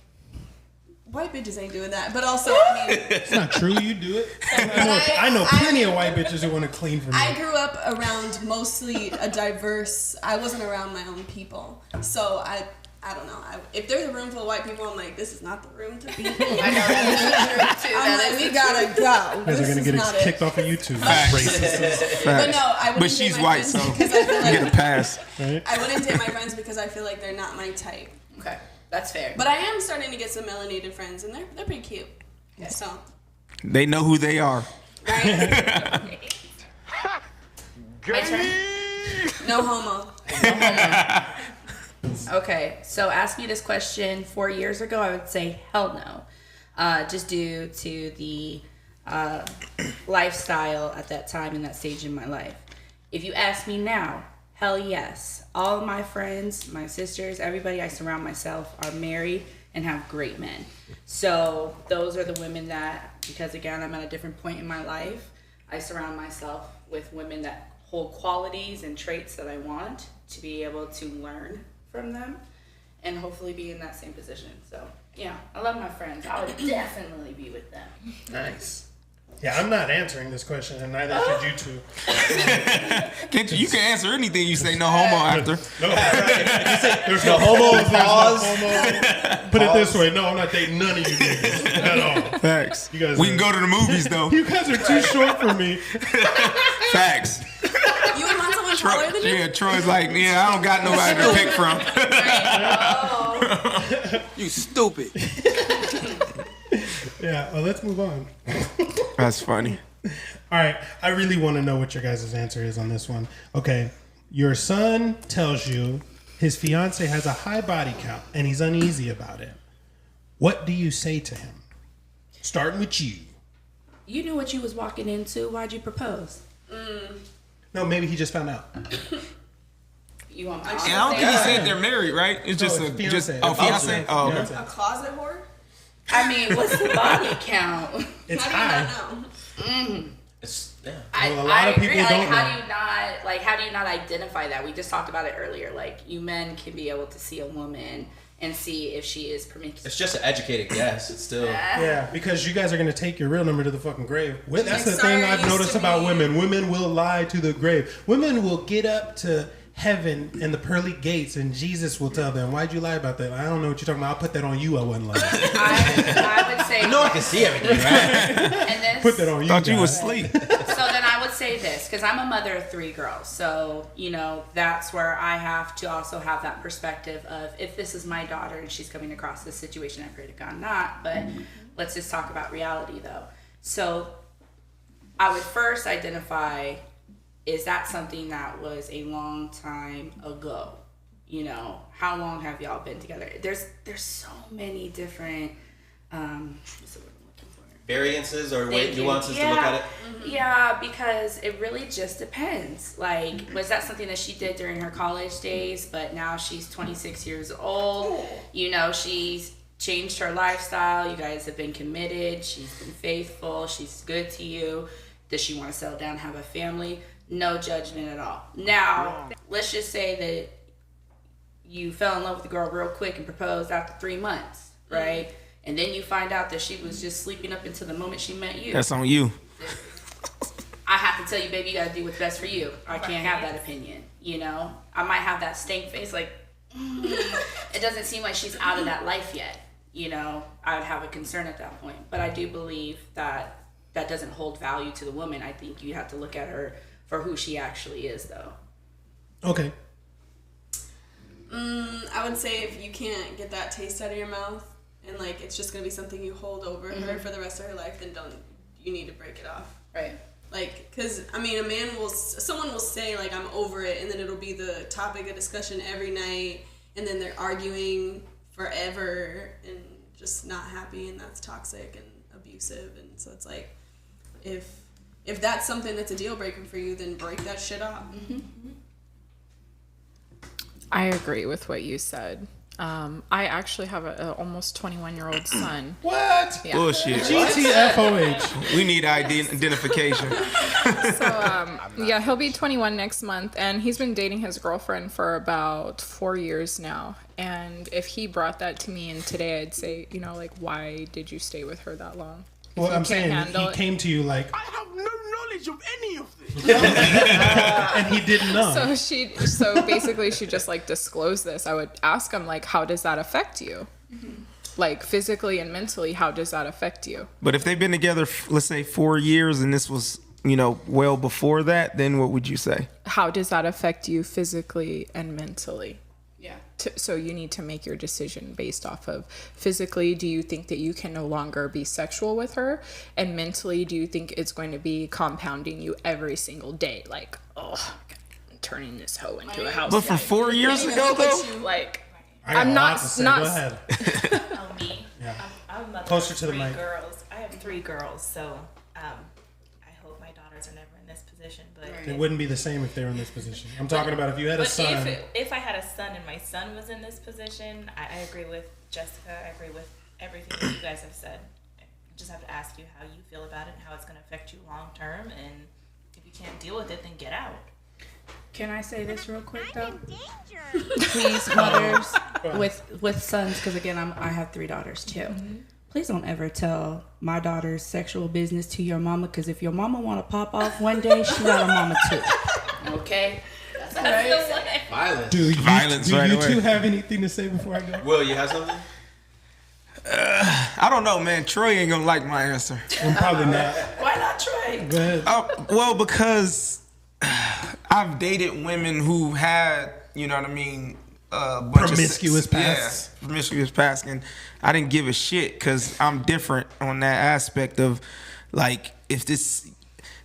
white bitches ain't doing that. But also, I mean, It's not true. You do it. I know plenty of white bitches who want to clean for me. I grew up around mostly a diverse. I wasn't around my own people, so I don't know. If there's a room full of white people, I'm like, this is not the room to be in. I'm like, we gotta go. You guys are This gonna is get not kicked it. off of YouTube. Facts. Racist. But no, I wouldn't But date she's my white, friends so because I feel you get a like pass. Right? I wouldn't date my friends because I feel like they're not my type. Okay, that's fair. But I am starting to get some melanated friends, and they're pretty cute. Okay. So, They know who they are. right? My turn. No homo. Okay, so ask me this question 4 years ago, I would say hell no. Just due to the lifestyle at that time and that stage in my life. If you ask me now, hell yes. All of my friends, my sisters, everybody I surround myself are married and have great men. So those are the women that, because again, I'm at a different point in my life, I surround myself with women that hold qualities and traits that I want to be able to learn from them and hopefully be in that same position. So yeah, I love my friends. I would definitely be with them. Nice. Yeah, I'm not answering this question, and neither should you two. Can't you can answer anything you say no homo after. No, there's No homo, there's no pause. homo. Put it this way: no, I'm not dating none of you niggas at all. Facts. You guys We are- can go to the movies though. You guys are too short for me. Facts. You would want someone taller than you? Yeah, Troy's like, yeah, I don't got nobody to pick from. You stupid. Yeah, let's move on. That's funny. All right, I really want to know what your guys' answer is on this one. Okay, your son tells you his fiance has a high body count and he's uneasy about it. What do you say to him? Starting with you. You knew what you was walking into. Why'd you propose? No, maybe he just found out. You want my And I don't think he said they're married, right? It's just it's a fiancé. just It's fiance. fiancé. Oh, Fiancé. okay. A closet whore? I mean, what's the body count? It's How do you high. not know? It's Yeah. Well, a lot of agree. people Like, don't how know. do you not identify that? We just talked about it earlier. Like, you men can be able to see a woman and see if she is promiscuous. It's just an educated guess. It's still. Yeah, because you guys are gonna take your real number to the fucking grave. That's Like the thing Sarah I've used noticed to about be. women. Women will lie to the grave. Women will get up to heaven and the pearly gates, and Jesus will tell them, "Why'd you lie about that?" I don't know what you're talking about. I'll put that on you. I wasn't lying. I would say. You know I can see everything, right? And this, Put that on you. Thought you guys. was asleep. So then I would say this, because I'm a mother of 3 girls. So, that's where I have to also have that perspective of, if this is my daughter and she's coming across this situation, I pray to God not, but let's just talk about reality though. So I would first identify, is that something that was a long time ago? How long have y'all been together? There's so many different, what's the word I'm looking for? Variances or Thank you. nuances to look at it. Yeah, because it really just depends. Like, was that something that she did during her college days, but now she's 26 years old? She's changed her lifestyle. You guys have been committed. She's been faithful. She's good to you. Does she want to settle down, have a family? No judgment at all. Now, let's just say that you fell in love with the girl real quick and proposed after 3 months, right? And then you find out that she was just sleeping up until the moment she met you. That's on you. I have to tell you, baby, you gotta do what's best for you. I can't have that opinion, I might have that stank face, like, it doesn't seem like she's out of that life yet, I would have a concern at that point. But I do believe that that doesn't hold value to the woman. I think you have to look at her for who she actually is, though. Okay. I would say if you can't get that taste out of your mouth and like it's just gonna be something you hold over her for the rest of her life, then you need to break it off. Right. Like, cause someone will say like I'm over it, and then it'll be the topic of discussion every night, and then they're arguing forever and just not happy, and that's toxic and abusive. And so it's like, if that's something that's a deal breaker for you, then break that shit off. I agree with what you said. I actually have a almost 21-year-old son. What? Yeah. Bullshit. GTFOH. We need identification. So, yeah, he'll be 21 next month, and he's been dating his girlfriend for about 4 years now. And if he brought that to me and today, I'd say, why did you stay with her that long? If Well, you I'm can't saying handle he it- came to you like, I have no knowledge of any of this. and he didn't know. So basically she just disclosed this. I would ask him how does that affect you? Like physically and mentally, how does that affect you? But if they've been together, let's say 4 years, and this was, well before that, then what would you say? How does that affect you physically and mentally? Yeah. So you need to make your decision based off of physically, do you think that you can no longer be sexual with her? And mentally, do you think it's going to be compounding you every single day? Like, I'm turning this hoe into a house. But from 4 years ago, though? I got I'm a not- lot to say. not- Go ahead. Oh, me? Yeah. I'm a mother Closer of to the 3 mic. girls. I have 3 girls, so I hope my daughters are never in this position. But It wouldn't be the same if they were in this position. I'm talking about if you had a But son. if I had a son and my son was in this position, I agree with Jessica. I agree with everything that you guys have said. I just have to ask you how you feel about it and how it's going to affect you long term. And if you can't deal with it, then get out. Can I say this real quick though? Please, mothers with sons, because again, I have 3 daughters too. Please don't ever tell my daughter's sexual business to your mama, because if your mama want to pop off one day, she got a mama too. Okay? That's all right. Violence. Do Violence you right away. two have anything to say before I go? Will, you have something? I don't know, man. Troy ain't gonna like my answer. I'm probably not. Why not Trey? Go ahead. Well, because I've dated women who had, you know what I mean, a bunch Promiscuous of pasts. Yeah, promiscuous past, and I didn't give a shit because I'm different on that aspect of, if this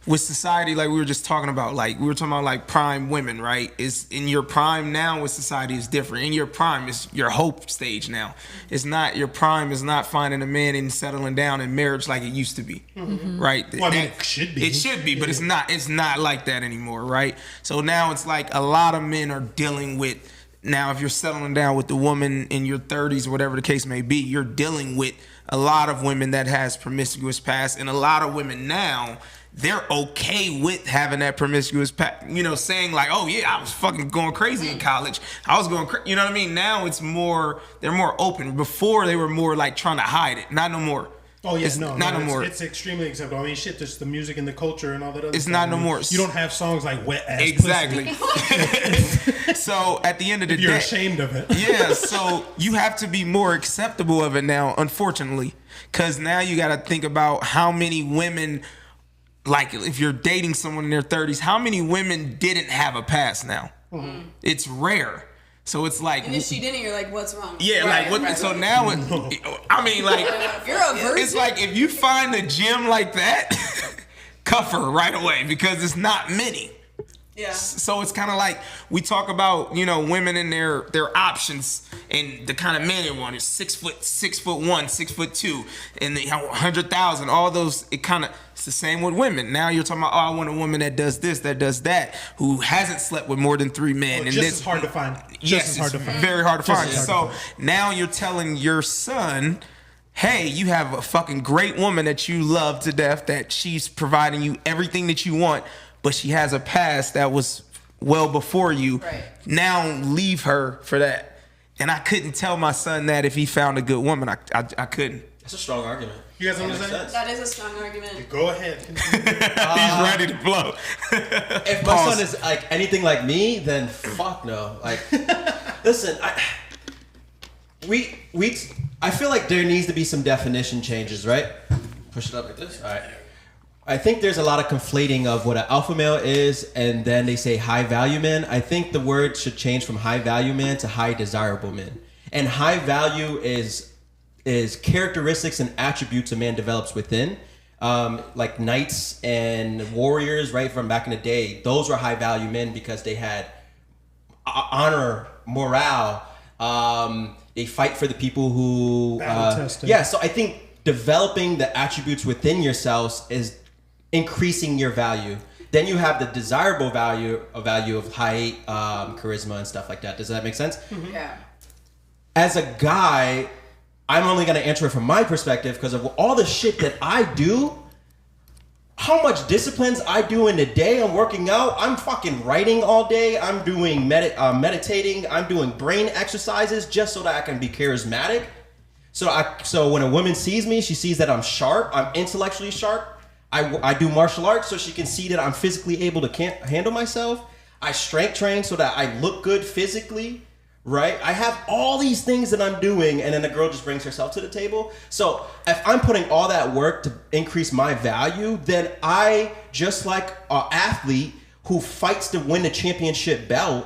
with society, we were just talking about, we were talking about prime women, right? Is in your prime now with society is different. In your prime is your hope stage now. It's not your prime is not finding a man and settling down in marriage like it used to be, right? Well, I mean, it should be. It should be, but it's not. It's not like that anymore, right? So now it's a lot of men are dealing with. Now, if you're settling down with the woman in your 30s or whatever the case may be, you're dealing with a lot of women that has promiscuous past, and a lot of women now they're okay with having that promiscuous saying like, oh yeah, I was fucking going crazy in college. I was going crazy. You know what I mean? Now it's more, they're more open. Before they were more like trying to hide it. Not no more. Oh yeah, it's no more. It's extremely acceptable. I mean, shit, just the music and the culture and all that other It's stuff. not no more. You don't have songs like Wet Ass Exactly. Pussy. So at the end of the You're day, ashamed of it. yeah, so you have to be more acceptable of it now, unfortunately. Because now you got to think about how many women, like if you're dating someone in their 30s, how many women didn't have a past now? Mm-hmm. It's rare. So it's like, and if she didn't, you're like, what's wrong? Yeah, right, like what? Right. So now, I mean, like, you're a virgin. It's like if you find a gem like that, cuff her right away because it's not many. Yeah. So it's kind of like we talk about, women and their options and the kind of men they want is 6 foot, 6'1", 6'2", and the 100,000. All those, it's the same with women. Now you're talking about, I want a woman that does this, that does that, who hasn't slept with more than 3 men. Well, and just as hard to find. Yes, it's very hard to find. So now you're telling your son, hey, you have a fucking great woman that you love to death, that she's providing you everything that you want, but she has a past that was well before you. Right. Now leave her for that. And I couldn't tell my son that if he found a good woman. I couldn't. That's a strong argument. You guys understand? That is a strong argument. Go ahead. He's ready to blow. If my son is like anything like me, then fuck no. Like, listen, I feel like there needs to be some definition changes, right? Push it up like this. All right. I think there's a lot of conflating of what an alpha male is, and then they say high value man. I think the word should change from high value man to high desirable man. And high value is characteristics and attributes a man develops within. Like knights and warriors, right, from back in the day, those were high value men because they had honor, morale. They fight for the people who yeah. So I think developing the attributes within yourselves is increasing your value. Then you have the desirable value of height, charisma, and stuff like that. Does that make sense? Mm-hmm. Yeah. As a guy, I'm only going to answer it from my perspective because of all the shit that I do. How much disciplines I do in a day. I'm working out. I'm fucking writing all day. I'm doing meditating. I'm doing brain exercises just so that I can be charismatic. So when a woman sees me, she sees that I'm sharp. I'm intellectually sharp. I do martial arts so she can see that I'm physically able to handle myself. I strength train so that I look good physically. Right? I have all these things that I'm doing, and then the girl just brings herself to the table. So if I'm putting all that work to increase my value, then I, just like an athlete who fights to win the championship belt,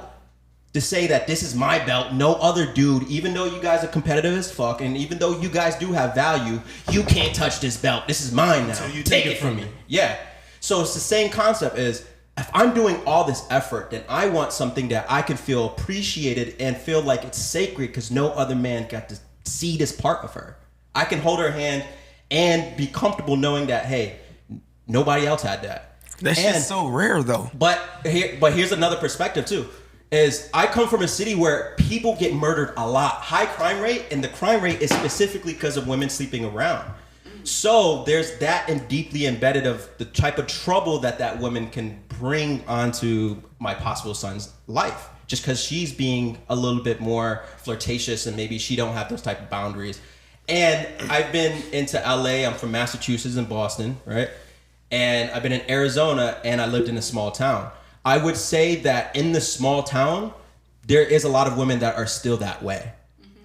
to say that this is my belt, no other dude, even though you guys are competitive as fuck, and even though you guys do have value, you can't touch this belt. This is mine now. So you take it from me. Yeah. So it's the same concept is, if I'm doing all this effort, then I want something that I can feel appreciated and feel like it's sacred because no other man got to see this part of her. I can hold her hand and be comfortable knowing that, hey, nobody else had that. That's just so rare, though. But here's another perspective, too, is I come from a city where people get murdered a lot. High crime rate, and the crime rate is specifically because of women sleeping around. So there's that and deeply embedded of the type of trouble that woman can bring onto my possible son's life, just because she's being a little bit more flirtatious and maybe she don't have those type of boundaries. And I've been into LA. I'm from Massachusetts and Boston, right? And I've been in Arizona, and I lived in a small town. I would say that in the small town, there is a lot of women that are still that way,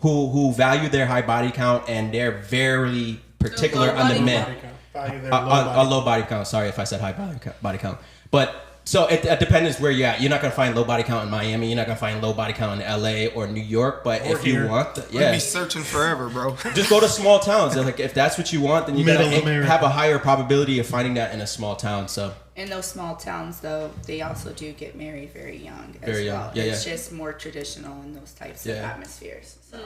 who value their high body count, and they're very particular on the men. A low body count. Sorry if I said high body count. But so it depends where you're at. You're not gonna find low body count in Miami. You're not gonna find low body count in LA or New York. But if you want, We'll be searching forever, bro. Just go to small towns. Like if that's what you want, then you're gonna have a higher probability of finding that in a small town. So in those small towns, though, they also do get married very young. Very young. Well. Yeah, it's just more traditional in those types of atmospheres. So.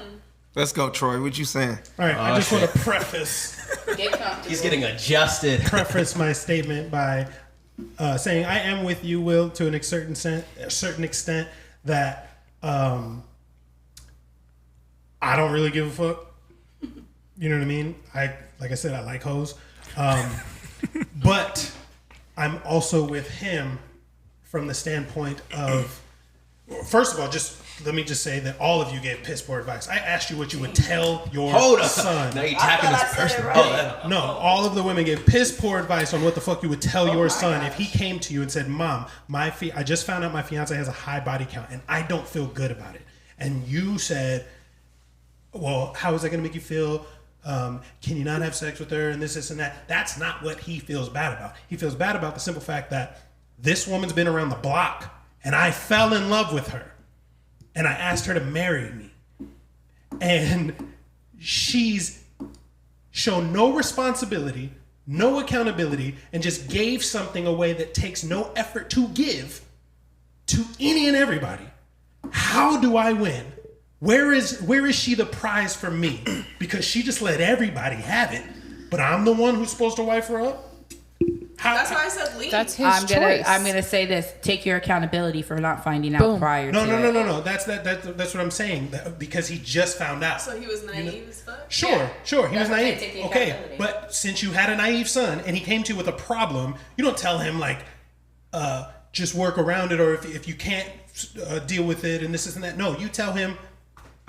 Let's go, Troy. What you saying? All right, I just want to preface. He's getting adjusted. Preface my statement by saying I am with you, Will, to a certain extent that I don't really give a fuck. You know what I mean? Like I said, I like hoes. But I'm also with him from the standpoint of, first of all, just let me just say that all of you gave piss poor advice. I asked you what you would tell your son. Now you're tapping this person. No, all of the women gave piss poor advice on what the fuck you would tell your son if he came to you and said, "Mom, I just found out my fiance has a high body count and I don't feel good about it." And you said, "Well, how is that going to make you feel? Can you not have sex with her and this and that?" That's not what he feels bad about. He feels bad about the simple fact that this woman's been around the block and I fell in love with her. And I asked her to marry me. And she's shown no responsibility, no accountability, and just gave something away that takes no effort to give to any and everybody. How do I win? Where is she the prize for me? Because she just let everybody have it, but I'm the one who's supposed to wife her up? That's why I said leave. That's his choice. I'm gonna say this: take your accountability for not finding out prior. No. That's what I'm saying. Because he just found out. So he was naive as fuck. Sure. He was naive. Take the Okay, accountability. but since you had a naive son and he came to you with a problem, you don't tell him like, just work around it, or if you can't deal with it and this and that. No, you tell him.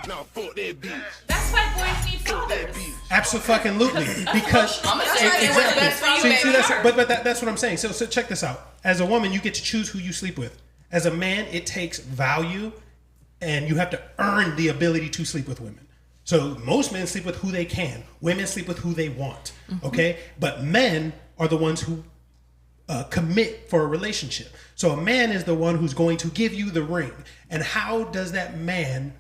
Now fuck that bitch. That's why boys need fathers. Absolutely, because I'm gonna say they were the best for you, baby. that's what I'm saying. So check this out. As a woman, you get to choose who you sleep with. As a man, it takes value, and you have to earn the ability to sleep with women. So most men sleep with who they can. Women sleep with who they want. Okay, but men are the ones who commit for a relationship. So a man is the one who's going to give you the ring. And how does that man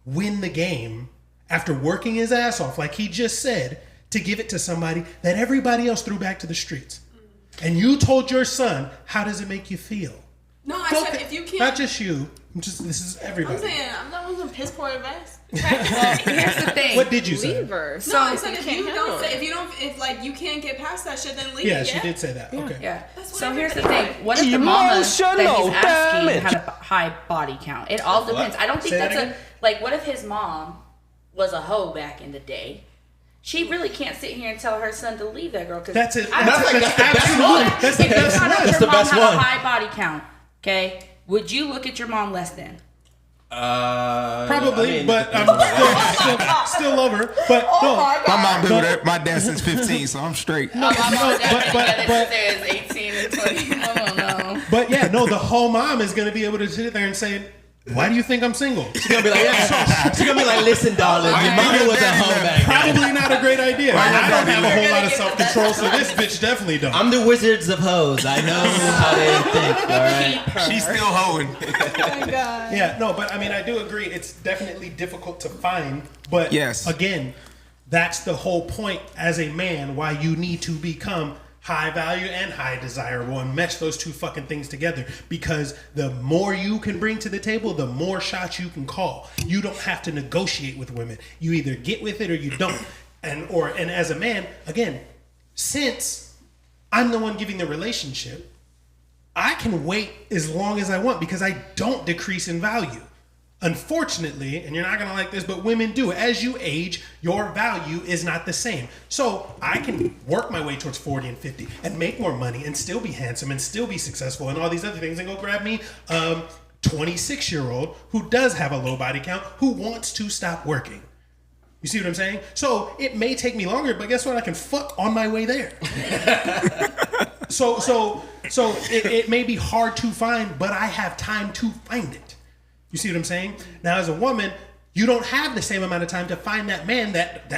win the game after working his ass off, like he just said, to give it to somebody that everybody else threw back to the streets? And you told your son, how does it make you feel? No, I said if you can't. Not just you. This is everybody. I'm saying I'm not losing piss poor advice. Here's the thing. What did you say? Leave her. No, I said if you can't get past that shit, then leave. Yeah, she did say that. Okay. Yeah. That's what So here's the everybody thing. What if the mama that he's Emotional asking damage. had a high body count? It all depends. I don't think Say that that's again? what if his mom was a hoe back in the day? She really can't sit here and tell her son to leave that girl because That's it. I That's don't the best one. That's the if you best found out one. your That's the mom best had one. a high body count, okay, would you look at your mom less than? Probably, I mean, but still love her. But no, My mom been with my dad since 15, so I'm straight. but there's 18 and 20. I don't know. but yeah, no, the whole mom is gonna be able to sit there and say, "Why do you think I'm single?" She's gonna be like, "Listen, darling, your mama was a hoe back then. Probably not a great idea. And I don't have a whole lot of self-control, so this bitch definitely don't. I'm the Wizards of hoes. I know how they think. All right." She's still hoeing. Yeah, no, but I mean, I do agree. It's definitely difficult to find. But Yes. again, that's the whole point as a man, why you need to become high value and high desirable and mesh those two fucking things together. Because the more you can bring to the table, the more shots you can call. You don't have to negotiate with women. You either get with it or you don't. And as a man, again, since I'm the one giving the relationship, I can wait as long as I want because I don't decrease in value. Unfortunately, and you're not gonna like this, but women do. As you age, your value is not the same. So I can work my way towards 40 and 50 and make more money and still be handsome and still be successful and all these other things and go grab me 26-year-old who does have a low body count who wants to stop working. You see what I'm saying? So it may take me longer, but guess what? I can fuck on my way there. So it may be hard to find, but I have time to find it. You see what I'm saying? Now, as a woman, you don't have the same amount of time to find that man that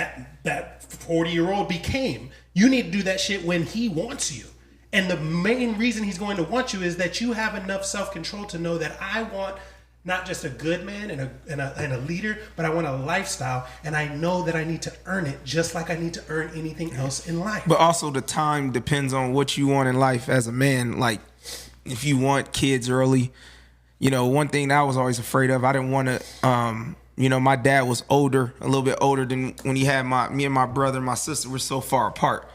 40-year-old became. You need to do that shit when he wants you. And the main reason he's going to want you is that you have enough self-control to know that I want not just a good man and a leader, but I want a lifestyle, and I know that I need to earn it just like I need to earn anything else in life. But also the time depends on what you want in life as a man. Like if you want kids early, you know, one thing that I was always afraid of, I didn't want to, you know, my dad was older, a little bit older than when he had me and my brother and my sister were so far apart.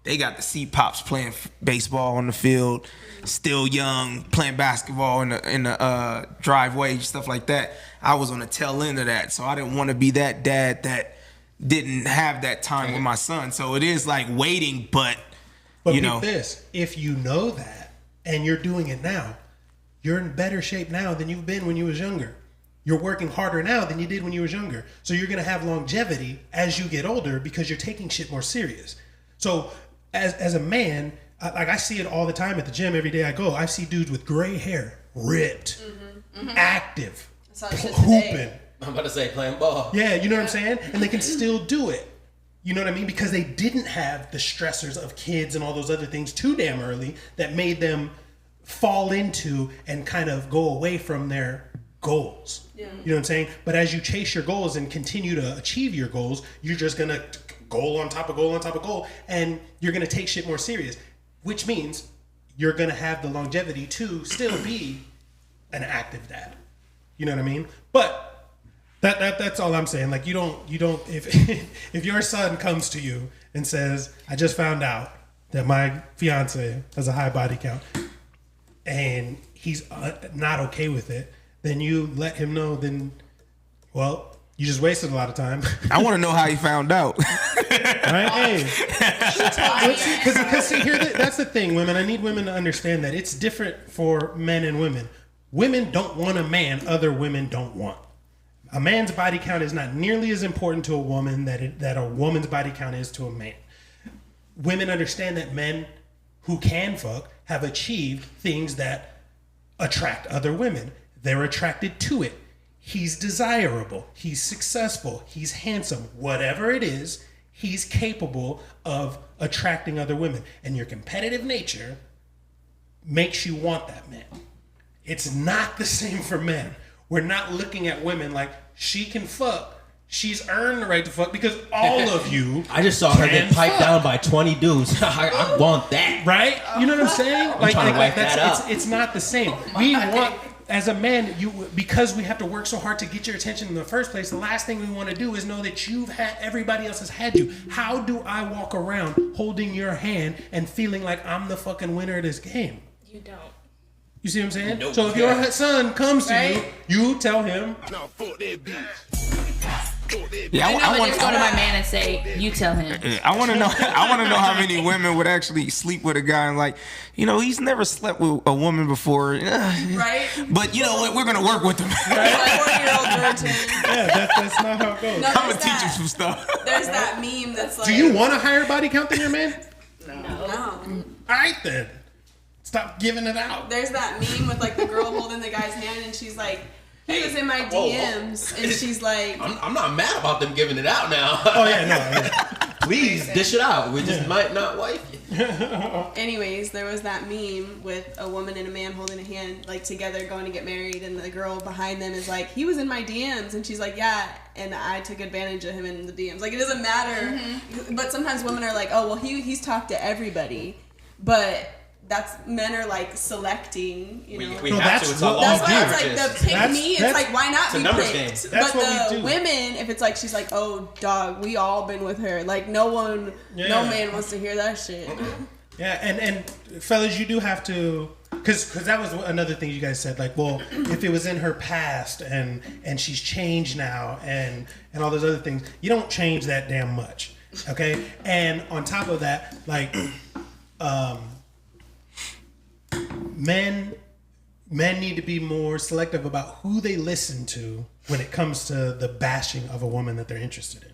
They got to see pops playing baseball on the field, still young, playing basketball in the driveway, stuff like that. I was on the tail end of that, so I didn't want to be that dad that didn't have that time with my son. So it is like waiting, but But you peep know, this: if you know that and you're doing it now, you're in better shape now than you've been when you was younger. You're working harder now than you did when you was younger. So you're gonna have longevity as you get older because you're taking shit more serious. So as a man, I see it all the time at the gym every day I go. I see dudes with gray hair, ripped, active, hooping. I'm about to say playing ball. Yeah, you know what I'm saying? And they can still do it. You know what I mean? Because they didn't have the stressors of kids and all those other things too damn early that made them fall into and kind of go away from their goals. Yeah. You know what I'm saying? But as you chase your goals and continue to achieve your goals, you're just going to goal on top of goal on top of goal, and you're going to take shit more serious, which means you're going to have the longevity to still be an active dad. You know what I mean? But that's all I'm saying. Like you don't if your son comes to you and says, "I just found out that my fiance has a high body count," and he's not okay with it, then you let him know. Then, well, you just wasted a lot of time. I want to know how he found out. Right? Hey, because see here, that's the thing, women. I need women to understand that it's different for men and women. Women don't want a man other women don't want. A man's body count is not nearly as important to a woman that a woman's body count is to a man. Women understand that men who can fuck have achieved things that attract other women. They're attracted to it. He's desirable. He's successful. He's handsome. Whatever it is, he's capable of attracting other women. And your competitive nature makes you want that man. It's not the same for men. We're not looking at women like she can fuck. She's earned the right to fuck because all of you. I just saw her get piped down by 20 dudes. I want that. Right? You know what I'm saying? I'm trying to wipe that up. It's not the same. We want, as a man, because we have to work so hard to get your attention in the first place, the last thing we want to do is know that everybody else has had you. How do I walk around holding your hand and feeling like I'm the fucking winner of this game? You don't. You see what I'm saying? Nope. So if your son comes to Right? you tell him. Now fuck that bitch. Yeah, I would just go to my man and say, "You tell him." I want to know. I want to know how many women would actually sleep with a guy and like, he's never slept with a woman before, Right? But you know what? We're gonna work with him. Like 4-year-old virgin. Yeah, that's not how it goes. No, I'm gonna there's teach him that- some stuff. There's that meme that's like. Do you want a higher body count than your man? No. All right then. Stop giving it out. There's that meme with like the girl holding the guy's hand and she's like, he was in my whoa. DMs, and she's like, I'm not mad about them giving it out now. Oh yeah, no. Yeah. Please dish it out. We just might not wife you. anyways, there was that meme with a woman and a man holding a hand, like together going to get married, and the girl behind them is like, he was in my DMs, and she's like, yeah, and I took advantage of him in the DMs. Like, it doesn't matter. But sometimes women are like, oh, well, he's talked to everybody, but men are like selecting, you know. We No, have that's to. It's all what That's we why do. it's like the pick That's- me. It's that's- like, why not it's a be numbers picked? game. That's But what the we do. women, if it's like she's like, oh dog, we all been with her. Like no man wants to hear that shit. Yeah, and fellas, you do have to, because that was another thing you guys said. Like, well, if it was in her past and she's changed now and all those other things, you don't change that damn much, okay? And on top of that, like, men need to be more selective about who they listen to when it comes to the bashing of a woman that they're interested in.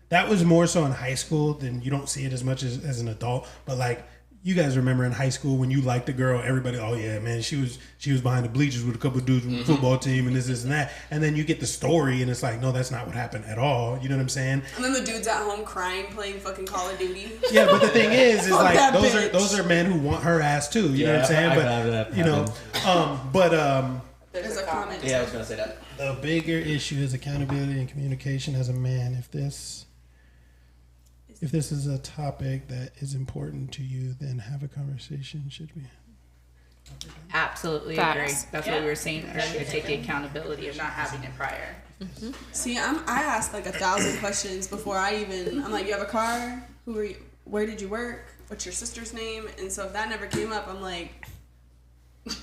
That was more so in high school. Than you don't see it as much as an adult. But like, you guys remember in high school when you liked a girl, everybody, oh yeah, man, she was behind the bleachers with a couple of dudes from the football team and this and that. And then you get the story and it's like, no, that's not what happened at all. You know what I'm saying? And then the dude's at home crying, playing fucking Call of Duty. Yeah, but the thing is Fuck like that those are men who want her ass too. You know what I'm saying? I've But had that you know, There's a comment. Yeah, I was gonna say that. the bigger issue is accountability and communication as a man. If this is a topic that is important to you, then have a conversation. Should we? Absolutely Facts. agree. That's what we were saying earlier. Take the accountability of not having it prior. See, I ask like 1,000 questions before I'm like, you have a car? Who are you? Where did you work? What's your sister's name? And so if that never came up, I'm like,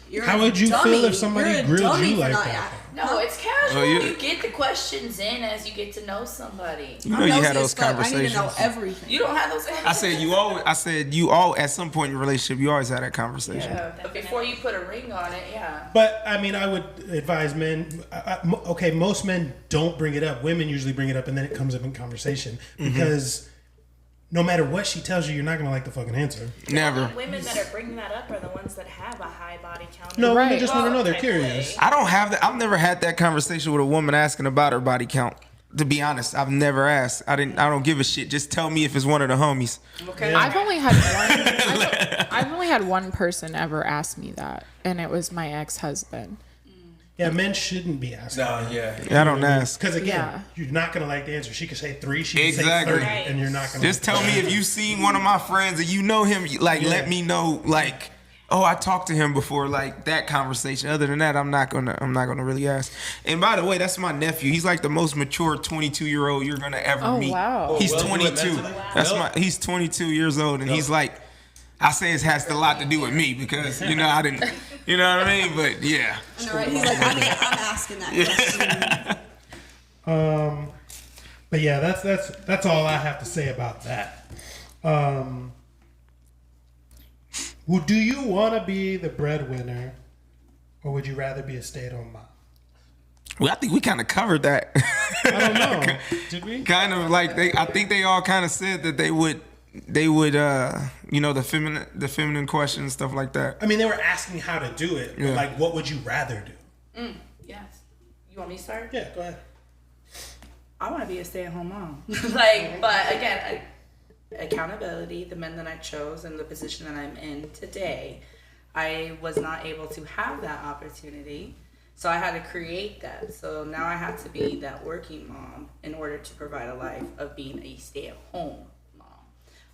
you're How a would you dummy. feel if somebody You're a grilled dummy you for like not- that? No, it's casual. Well, You get the questions in as you get to know somebody. You know you had those I need conversations. to know everything. You don't have those. I said you all at some point in your relationship you always had that conversation. Yeah, but before you put a ring on it, yeah. But I mean, I would advise men. Okay, most men don't bring it up. Women usually bring it up, and then it comes up in conversation because no matter what she tells you, you're not gonna like the fucking answer. Never. Women that are bringing that up are the ones that have a high body count. No, Right. they just want to know. They're Type of curious. way. I don't have that. I've never had that conversation with a woman asking about her body count. To be honest, I've never asked. I don't give a shit. Just tell me if it's one of the homies. Okay. I've only had one. I've only had one person ever ask me that, and it was my ex-husband. Yeah, men shouldn't be asking. No, yeah. I don't ask. Because again, Yeah. you're not gonna like the answer. She could say 3, she could Exactly. say 30, and you're not gonna. Just like tell the me if you've seen one of my friends and you know him. Like, let me know. Like, oh, I talked to him before. Like that conversation. Other than that, I'm not gonna really ask. And by the way, that's my nephew. He's like the most mature 22-year-old you're gonna ever Oh, meet. wow. He's well doing 22. mentally? That's Yep. he's 22 years old, and he's like, I say it has a lot to do with me because I didn't. You know what I mean? But yeah. I know, right? He's like, I'm asking that question. But yeah, that's all I have to say about that. Well, do you want to be the breadwinner, or would you rather be a stay-at-home mom? Well, I think we kind of covered that. I don't know. Did we? Kind of like I think they all kind of said that they would the feminine questions, stuff like that. I mean, they were asking how to do it. But Yeah. like, what would you rather do? Yes. You want me to start? Yeah, go ahead. I want to be a stay-at-home mom. But again, accountability, the men that I chose and the position that I'm in today, I was not able to have that opportunity. So I had to create that. So now I have to be that working mom in order to provide a life of being a stay-at-home mom.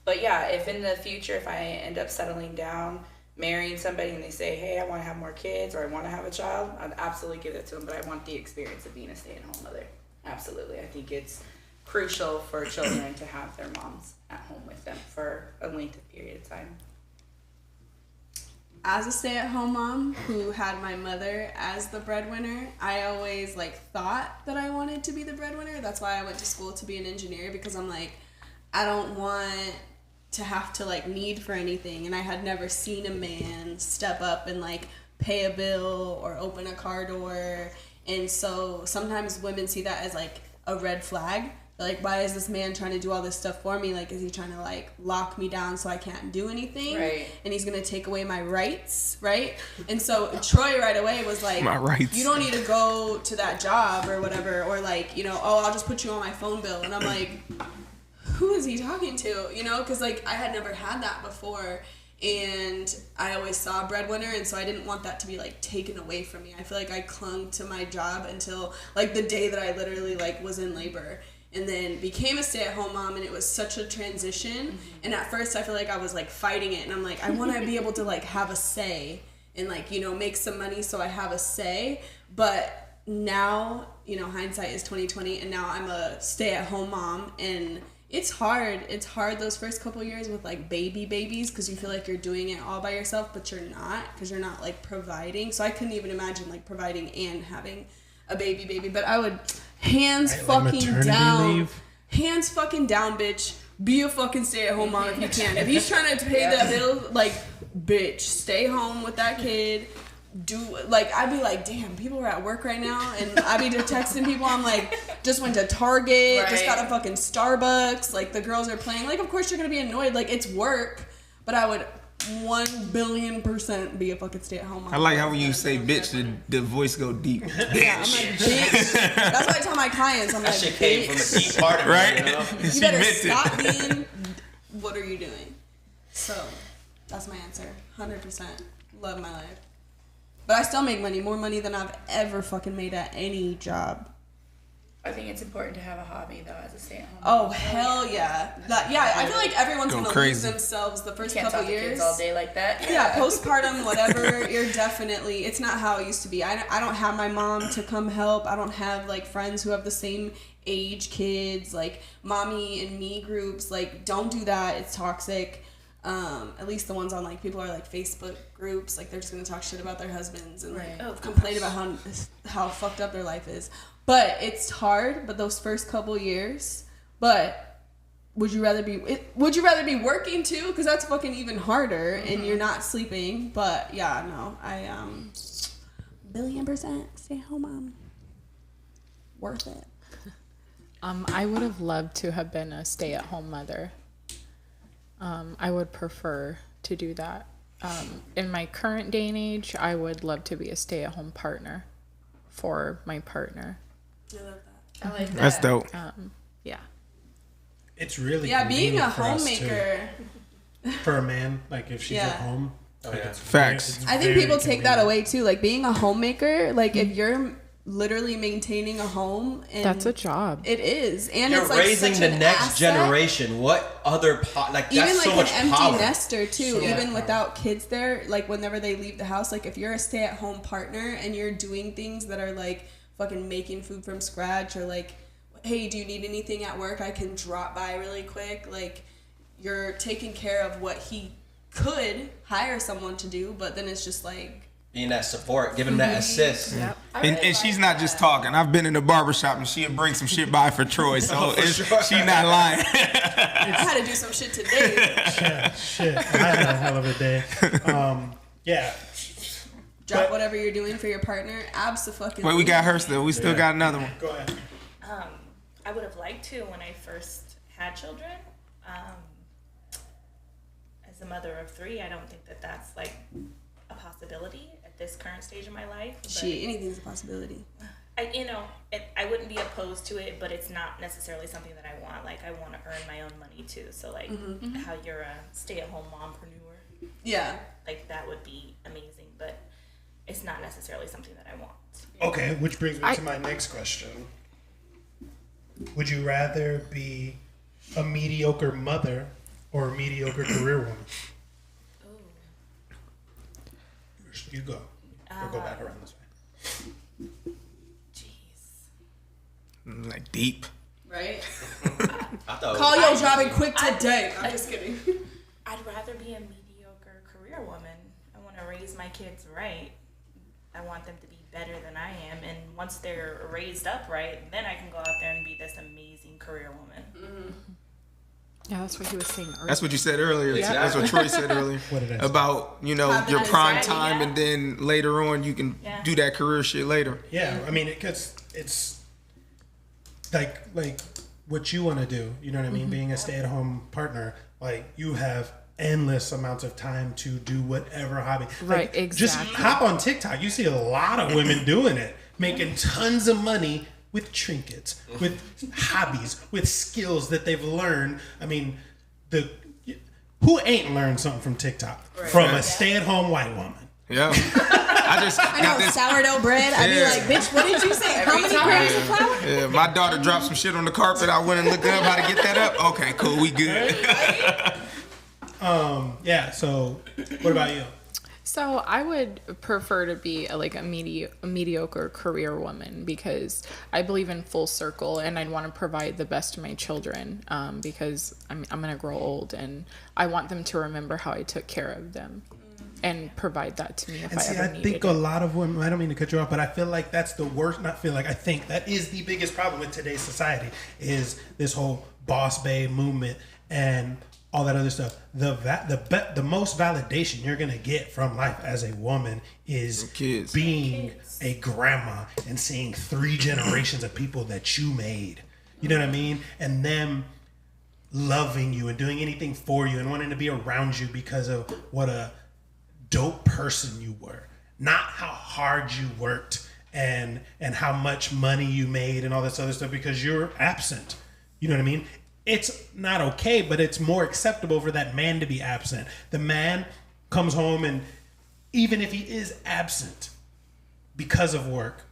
But yeah, if in the future, if I end up settling down, marrying somebody and they say, hey, I want to have more kids or I want to have a child, I'd absolutely give it to them. But I want the experience of being a stay-at-home mother. Absolutely. I think it's crucial for children to have their moms at home with them for a length of period of time. As a stay-at-home mom who had my mother as the breadwinner, I always thought that I wanted to be the breadwinner. That's why I went to school to be an engineer, because I'm like, I don't want to have to need for anything. And I had never seen a man step up and pay a bill or open a car door. And so sometimes women see that as a red flag. Like, why is this man trying to do all this stuff for me? Is he trying to lock me down so I can't do anything? Right. And he's gonna take away my rights, right? And so Troy right away was like, My rights. you don't need to go to that job or whatever, or oh, I'll just put you on my phone bill. And I'm like, who is he talking to? Because I had never had that before. And I always saw a breadwinner, and so I didn't want that to be taken away from me. I feel like I clung to my job until the day that I literally was in labor, and then became a stay-at-home mom. And it was such a transition. And at first I feel like I was fighting it, and I'm like, I want to be able to have a say and make some money so I have a say. But now hindsight is 2020, and now I'm a stay-at-home mom, and it's hard. It's hard those first couple years with babies, because you feel like you're doing it all by yourself, but you're not, because you're not providing. So I couldn't even imagine providing and having a baby. But I would hands fucking down, bitch. Be a fucking stay-at-home mom if you can. If he's trying to pay that bill, bitch, stay home with that kid. I'd be damn, people are at work right now, and I'd be just texting people. I'm just went to Target, just got a fucking Starbucks. The girls are playing. Of course you're gonna be annoyed. It's work, but I would 1,000,000,000% be a fucking stay-at-home mom. I like how when you say bitch, the voice go deep. Yeah, I'm bitch. That's what I tell my clients. I'm That shit came from a deep part of me, Right? You better stop being. What are you doing? So, that's my answer. 100%. Love my life. But I still make money, more money than I've ever fucking made at any job. I think it's important to have a hobby though as a stay-at-home. Oh hell yeah! I feel like everyone's Go gonna crazy. lose themselves the first You can't couple talk to years. kids all day like that. Yeah, postpartum, whatever. You're definitely. It's not how it used to be. I don't have my mom to come help. I don't have friends who have the same age kids. Mommy and me groups. Don't do that. It's toxic. At least the ones on like people are like Facebook groups, like they're just gonna talk shit about their husbands and Right. like complain about how fucked up their life is. But it's hard. But those first couple years, but would you rather be working too? Because that's fucking even harder, and you're not sleeping. But yeah, no, I 1,000,000,000% stay home mom. Worth it. I would have loved to have been a stay-at-home mother. I would prefer to do that. In my current day and age, I would love to be a stay-at-home partner for my partner. I love that. I like that. That's dope. Yeah. It's really Being a convenient for us, homemaker. too. For a man, like if she's Yeah. at home. Oh, like, yeah. it's Facts. it's I think very people take that convenient. away too. Like being a homemaker, like if you're literally maintaining a home, and That's a job. It is, and You're it's like raising such the an next asset. generation. What other like Even that's like so an much empty power. nester too. So much Even power. without kids there, like whenever they leave the house, like if you're a stay-at-home partner and you're doing things that are like fucking making food from scratch, or like, hey, do you need anything at work? I can drop by really quick. Like you're taking care of what he could hire someone to do, but then it's just like. Being that support, giving that assist. Yep. And she's not just talking. I've been in the barbershop and she'll bring some shit by for Troy, so she's not lying. I had to do some shit today. Shit, I had a hell of a day. Yeah. Drop whatever you're doing for your partner. Absolutely. But we got her still. We still got another one. Go ahead. I would have liked to when I first had children. As a mother of 3, I don't think that that's like a possibility at this current stage of my life. But Shit, anything's a possibility. I wouldn't be opposed to it, but it's not necessarily something that I want. Like I want to earn my own money too. So like how you're a stay-at-home mompreneur, Yeah. like that would be amazing. But it's not necessarily something that I want. Okay, which brings me to my next question. Would you rather be a mediocre mother or a mediocre career woman? You go. We'll go back around this way. Jeez. Like deep. Right? I thought Call your job and quit today. I'm just kidding. I'd rather be a mediocre career woman. I want to raise my kids right. I want them to be better than I am, and once they're raised up right, then I can go out there and be this amazing career woman. Yeah, that's what he was saying earlier. That's what you said earlier. Yeah. That's what Troy said earlier. What did I say? About, your Having prime anxiety, time, yeah. and then later on you can Yeah. do that career shit later. Yeah, I mean, it's like what you want to do. You know what I mean? Being a stay-at-home partner, like you have endless amounts of time to do whatever hobby. Right, Like, Just exactly. hop on TikTok. You see a lot of women doing it, making tons of money with trinkets, with hobbies, with skills that they've learned. I mean, who ain't learned something from TikTok from a stay-at-home white woman? Yeah. I I know sourdough bread. I'd be Yeah. like, bitch, what did you say? How many grams of flour? Yeah, my daughter dropped some shit on the carpet. I went and looked up how to get that up. Okay, cool, we good. Yeah. So, what about you? So I would prefer to be a mediocre career woman because I believe in full circle, and I'd want to provide the best to my children because I'm gonna grow old, and I want them to remember how I took care of them and provide that to me if And I see, ever I needed think it. a lot of women, I don't mean to cut you off, but I feel like that's the worst, I think that is the biggest problem with today's society is this whole boss babe movement and all that other stuff. The most validation you're going to get from life as a woman is Kids. being a grandma and seeing 3 generations of people that you made. You know what I mean? And them loving you and doing anything for you and wanting to be around you because of what a dope person you were, not how hard you worked and how much money you made and all this other stuff because you're absent. You know what I mean? It's not okay, but it's more acceptable for that man to be absent. The man comes home and even if he is absent because of work,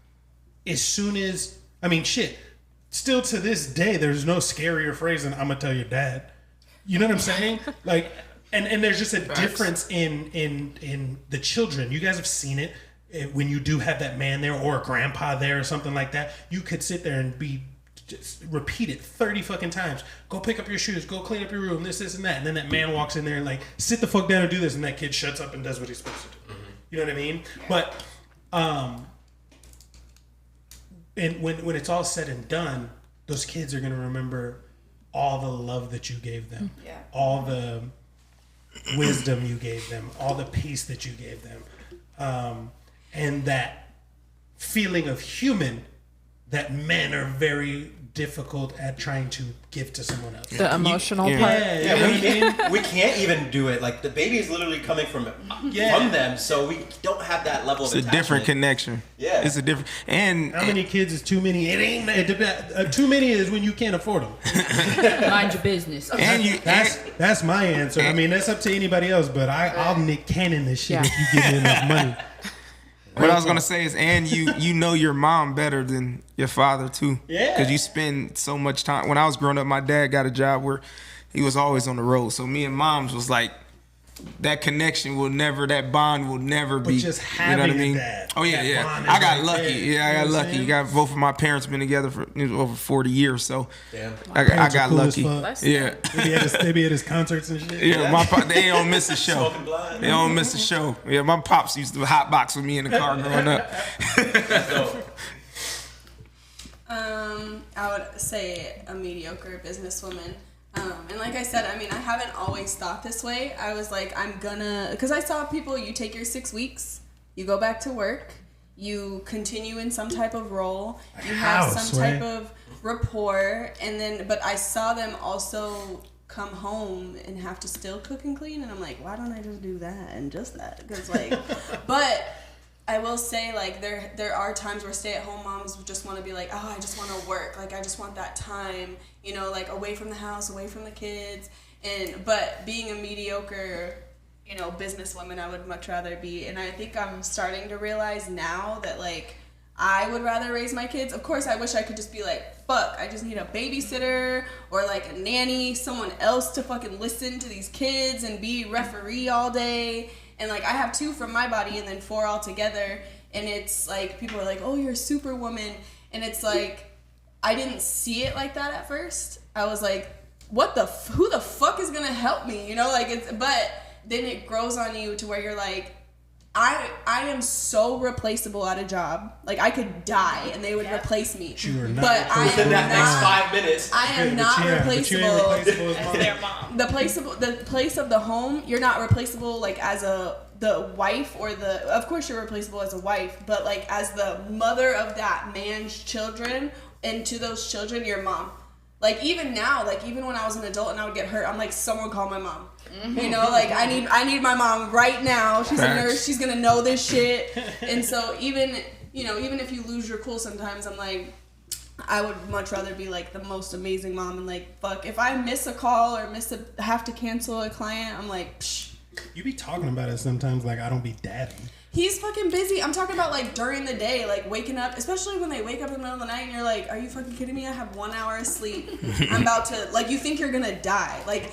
as soon as, still to this day, there's no scarier phrase than I'm gonna tell your dad. You know what I'm saying? Like, and there's just a difference in the children. You guys have seen it when you do have that man there or a grandpa there or something like that. You could sit there and be just repeat it 30 fucking times. Go pick up your shoes. Go clean up your room. This, and that. And then that man walks in there and like, sit the fuck down and do this. And that kid shuts up and does what he's supposed to do. You know what I mean? But and when it's all said and done, those kids are gonna remember all the love that you gave them, all the wisdom you gave them, all the peace that you gave them, and that feeling of human that men are very difficult at trying to give to someone else. The emotional part. Yeah, we can't even do it. Like the baby is literally coming from them, so we don't have that level of It's a different connection. Yeah, it's a different. And how many kids is too many? It ain't. Too many is when you can't afford them. Mind your business. And that's my answer. I mean, that's up to anybody else, but I'll Nick Cannon this shit if you give me enough money. What I was gonna say is, and you know your mom better than your father too. Yeah. Because you spend so much time. When I was growing up, my dad got a job where he was always on the road. So me and moms was like, that connection will never, that bond will never be. Just having you know what I mean? that. Oh yeah, that yeah. bond I got right lucky. there. Yeah, I got lucky. You got both of my parents been together for over 40 years. So I got cool lucky. Yeah. They be at his concerts and shit. Yeah, they don't miss a show. They don't miss a show. Yeah, my pops used to hotbox with me in the car growing up. I would say a mediocre businesswoman. And like I said, I mean, I haven't always thought this way. I was like, because I saw people, you take your 6 weeks, you go back to work, you continue in some type of role, you have some type of rapport, but I saw them also come home and have to still cook and clean, and I'm like, why don't I just do that and just that? Because like, but I will say, like, there are times where stay-at-home moms just want to be like, oh, I just want to work. Like, I just want that time, you know, like, away from the house, away from the kids. But being a mediocre, you know, businesswoman, I would much rather be. And I think I'm starting to realize now that, like, I would rather raise my kids. Of course, I wish I could just be like, fuck, I just need a babysitter or, like, a nanny, someone else to fucking listen to these kids and be referee all day. And, like, I have 2 from my body and then 4 altogether. And it's, like, people are like, oh, you're a superwoman. And it's, like, I didn't see it like that at first. I was like, who the fuck is going to help me? You know, like, but then it grows on you to where you're like, I am so replaceable at a job. Like, I could die and they would replace me. But I am that not, next 5 minutes. I am not replaceable. Their mom. The place of the home, you're not replaceable, like, as the wife or of course you're replaceable as a wife, but, like, as the mother of that man's children, and to those children, your mom. Like, even now, like, even when I was an adult and I would get hurt, I'm like, someone call my mom. Mm-hmm. You know, like, I need my mom right now. She's a nurse. She's gonna know this shit. And so even if you lose your cool sometimes, I'm like, I would much rather be, like, the most amazing mom. And, like, fuck, if I miss a call or have to cancel a client, I'm like, psh. You be talking about it sometimes like I don't be daddy. He's fucking busy. I'm talking about, like, during the day, like, waking up, especially when they wake up in the middle of the night and you're like, are you fucking kidding me? I have 1 hour of sleep. I'm about to, like, you think you're gonna die. Like,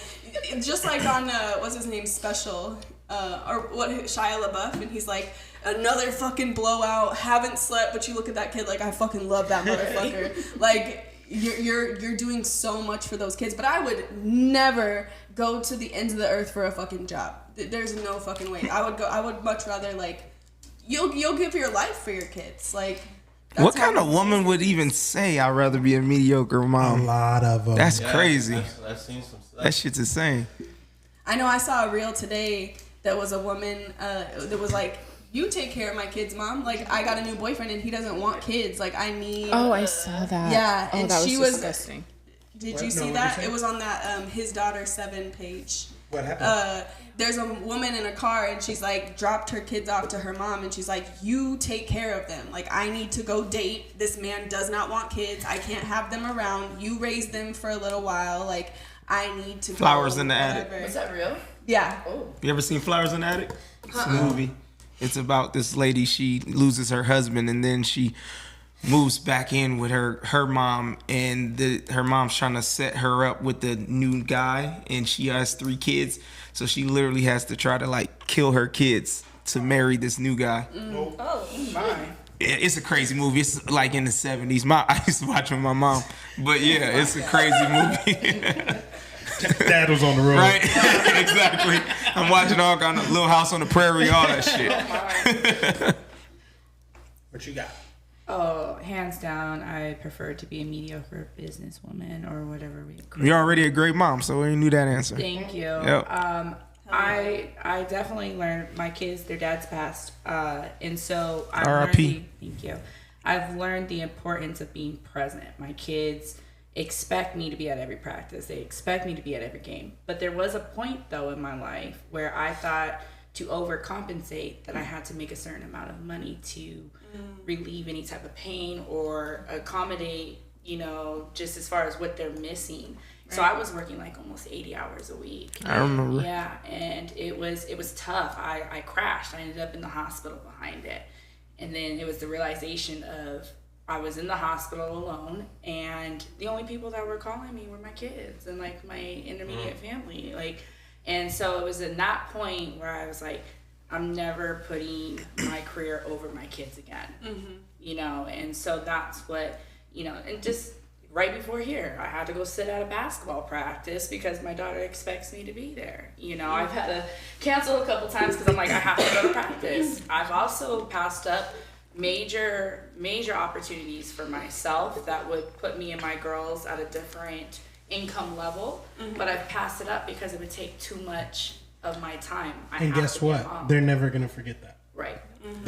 just like on, what's his name, Special, Shia LaBeouf, and he's like, another fucking blowout, haven't slept, but you look at that kid like, I fucking love that motherfucker. Like, you're doing so much for those kids, but I would never go to the ends of the earth for a fucking job. There's no fucking way. I would much rather, like, you'll give your life for your kids. Like, what kind of woman would even say I'd rather be a mediocre mom? A lot of them. That's crazy. I've seen some stuff. That shit's insane. I know I saw a reel today that was a woman that was like, you take care of my kids, mom. Like, I got a new boyfriend and he doesn't want kids. Like, I need. Oh, I saw that. Yeah, and that was disgusting. Did you see that? It was on that His Daughter 7 page. What happened? There's a woman in a car and she's like dropped her kids off to her mom and she's like, you take care of them. Like, I need to go date. This man does not want kids. I can't have them around. You raise them for a little while. Like, I need to Flowers go, in the Attic. Was that real? Yeah. Oh. You ever seen Flowers in the Attic? It's a movie. It's about this lady. She loses her husband and then she moves back in with her mom, and her mom's trying to set her up with the new guy, and she has 3 kids, so she literally has to try to, like, kill her kids to marry this new guy. Oh my. it's a crazy movie. It's like in the 70s. I used to watch it with my mom. But yeah, it's a crazy movie. Dad was on the road. Right? Exactly. I'm watching all kind of Little House on the Prairie, all that shit. What you got? Oh, hands down, I prefer to be a mediocre businesswoman or whatever we. You're already a great mom, so we knew that answer. Thank you. Yep. I definitely learned my kids, their dads passed, and so I R.I.P. Thank you. I've learned the importance of being present. My kids expect me to be at every practice. They expect me to be at every game. But there was a point though in my life where I thought to overcompensate that I had to make a certain amount of money to relieve any type of pain or accommodate, you know, just as far as what they're missing. So I was working like almost 80 hours a week. I remember. Yeah, and it was tough. I crashed. I ended up in the hospital behind it. And then it was the realization of I was in the hospital alone, and the only people that were calling me were my kids and like my intermediate family. And so it was at that point where I was like, I'm never putting my career over my kids again. You know, and so that's what, you know, and just right before here, I had to go sit at a basketball practice because my daughter expects me to be there. You know, I've had to cancel a couple times because I'm like, I have to go to practice. I've also passed up major opportunities for myself that would put me and my girls at a different income level, but I've passed it up because it would take too much of my time. And guess what? They're never gonna forget that. Right.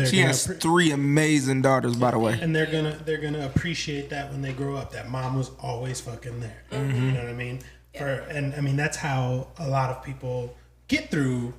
She has 3 amazing daughters, by the way. And they're gonna appreciate that when they grow up. That mom was always fucking there. You know what I mean? And I mean that's how a lot of people get through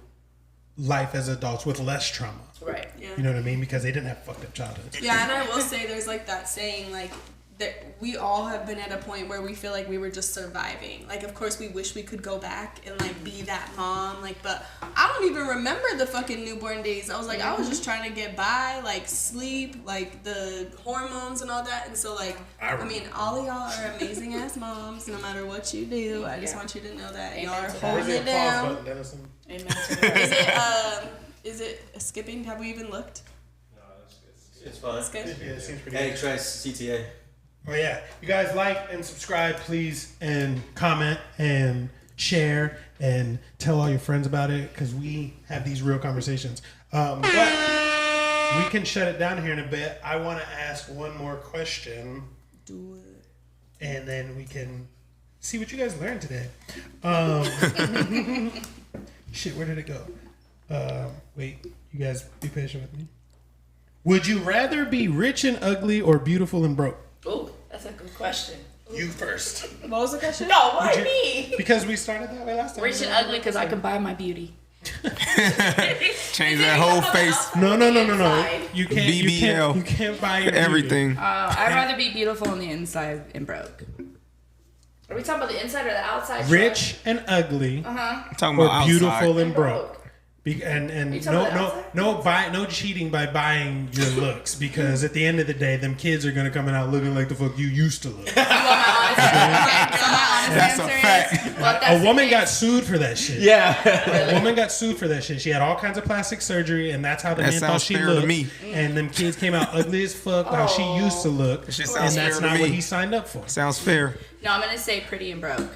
life as adults with less trauma. Right. Yeah. You know what I mean? Because they didn't have fucked up childhoods. Yeah, and I will say there's like that saying like that we all have been at a point where we feel like we were just surviving. Like of course we wish we could go back and like be that mom, like, but I don't even remember the fucking newborn days. I was like, I was just trying to get by, like sleep, like the hormones and all that. And so like I mean all of y'all are amazing ass moms no matter what you do. I just want you to know that y'all are holding it down. Amen to that. Is it skipping? Have we even looked? No, it's fun. It's good. Yeah, it seems pretty Hey, good. try CTA. Oh yeah, you guys like and subscribe, please, and comment and share and tell all your friends about it because we have these real conversations. But we can shut it down here in a bit. I want to ask one more question. Do it. And then we can see what you guys learned today. Shit, where did it go? Wait, you guys be patient with me. Would you rather be rich and ugly or beautiful and broke? Oh, that's a good question. You first. What was the question? No, why me? Because we started that way last time. Rich and ugly because I can buy my beauty. Change that whole face. No. You can't. BBL. You can't buy your Everything. I'd rather be beautiful on the inside and broke. Are we talking about the inside or the outside? Rich and ugly, Talking or about beautiful outside. and broke. And You talking about no cheating by buying your looks because at the end of the day, them kids are gonna come out looking like the fuck you used to look. That's a fact. A woman got sued for that shit. Yeah. A woman got sued for that shit. She had all kinds of plastic surgery, and that's how the That man thought sounds she fair to looked. me. And them kids came out ugly as fuck how she used to look, That shit and sounds that's fair to not what me. he signed up for. Sounds fair. No, I'm gonna say pretty and broke.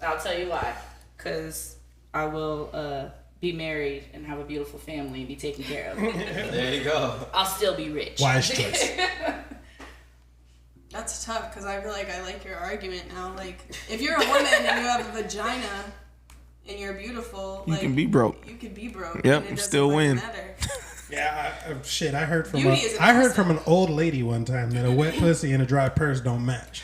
I'll tell you why. Because I will be married and have a beautiful family and be taken care of. There you go. I'll still be rich. Wise choice. That's tough because I feel like I like your argument now. Like, if you're a woman and you have a vagina and you're beautiful, You like, can be broke. You could be broke. Yep, and it doesn't still fucking win. Matter. Yeah, shit. I heard from Beauty is an I heard asset. from an old lady one time that a wet pussy and a dry purse don't match.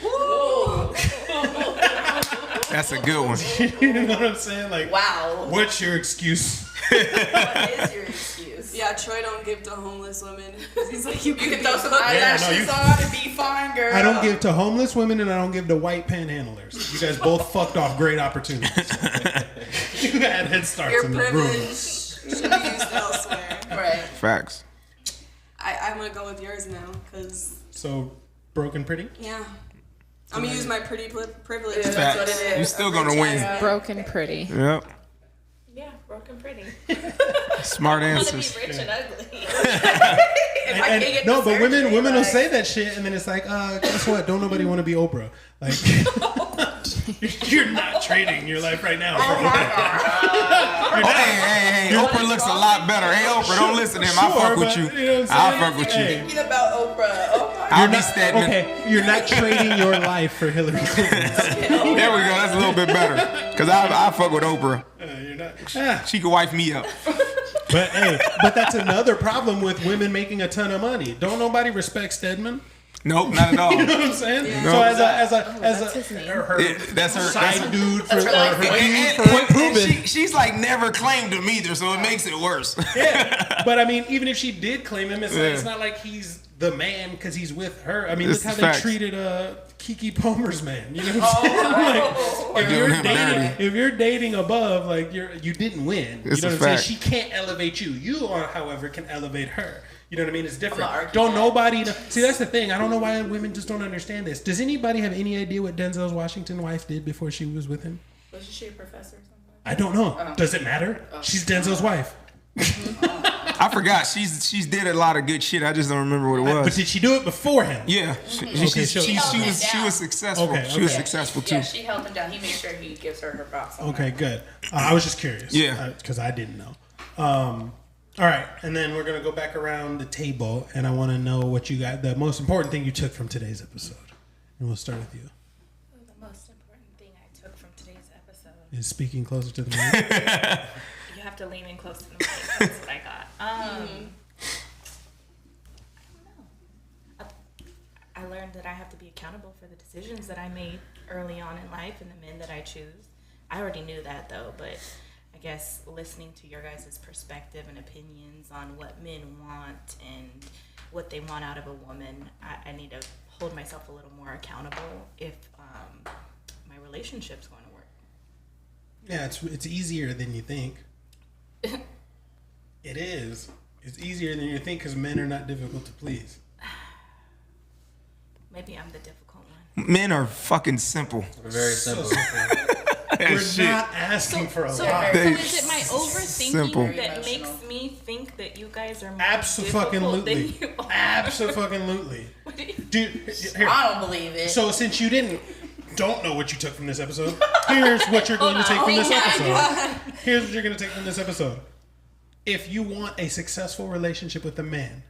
That's a good one. You know what I'm saying? Like, Wow. what's your excuse? What is your excuse? Yeah, Troy don't give to homeless women because he's like, you You can could throw some no, eyelashes you- on and be fine, girl. I don't give to homeless women and I don't give to white panhandlers. You guys both fucked off great opportunities. You had head starts Your in the privilege room. should be used elsewhere. Right. Facts. I'm gonna go with yours now because So, broken pretty? yeah, I'm gonna use my pretty privilege. Yeah, that's what it is. You still gonna win. Broken pretty. Yep. Yeah, broken pretty. Smart I want to be answers. rich and ugly. if I can't get no, the but women surgery, will like- say that shit, and then it's like, guess what? Don't nobody want to be Oprah. Like, you're not trading your life right now. For Oprah. Hey, Oprah looks a lot better. Hey, Oprah, don't listen to him. I Sure, fuck with but, you. you know what I'm I saying? fuck with you. Hey. Thinking about Oprah. Oh my I'll be Stedman. Okay, you're not trading your life for Hillary Clinton. There we go. That's a little bit better. Cause I fuck with Oprah. You're not. She could wife me up. But hey, but that's another problem with women making a ton of money. Don't nobody respect Stedman? Nope, not at all. You know what I'm saying? No. So that's as his a name. her That's her side dude for her life. her dude And- for and- point and proven. she's like never claimed him either, so it makes it worse. Yeah, but I mean, even if she did claim him, Yeah. it's not like he's the man because he's with her. I mean, This look how is they facts. treated Keke Palmer's man. You know what I'm saying? Like, if Doing him dirty. if you're dating above, like you didn't win. It's you know a what I'm fact. saying? She can't elevate you. You, however, can elevate her. You know what I mean? It's different. not arguing Don't that. nobody know. See, that's the thing. I don't know why women just don't understand this. Does anybody have any idea what Denzel's Washington wife did before she was with him? Wasn't she a professor or something? I don't know. Does it matter? She's Denzel's wife. I forgot. She's did a lot of good shit. I just don't remember what it But was. did she do it before him? Yeah, she was successful. Okay, She was okay. successful too. Yeah, she held him down. He made sure he gives her props. on Okay, that. good. I was just curious. Yeah. Because I didn't know. All right, and then we're gonna go back around the table, and I want to know what you got. The most important thing you took from today's episode, and we'll start with you. The most important thing I took from today's episode. Is speaking closer to the mic. You have to lean in close to the mic. That's what I got. I don't know. I learned that I have to be accountable for the decisions that I made early on in life and the men that I choose. I already knew that though, but I guess listening to your guys' perspective and opinions on what men want and what they want out of a woman, I need to hold myself a little more accountable if my relationship's going to work. Yeah, it's easier than you think. It is. It's easier than you think because men are not difficult to please. Maybe I'm the difficult one. Men are fucking simple. Very simple. We're Shit. not asking for a So, lot. so is it my overthinking Simple. that Very makes me think that you guys are more Abso-fucking-lutely. difficult than you are? Abso-fucking-lutely. Dude, here. I don't believe it. So since you don't know what you took from this episode, here's what you're going to take from this episode. Here's what you're going to take from this episode. If you want a successful relationship with a man,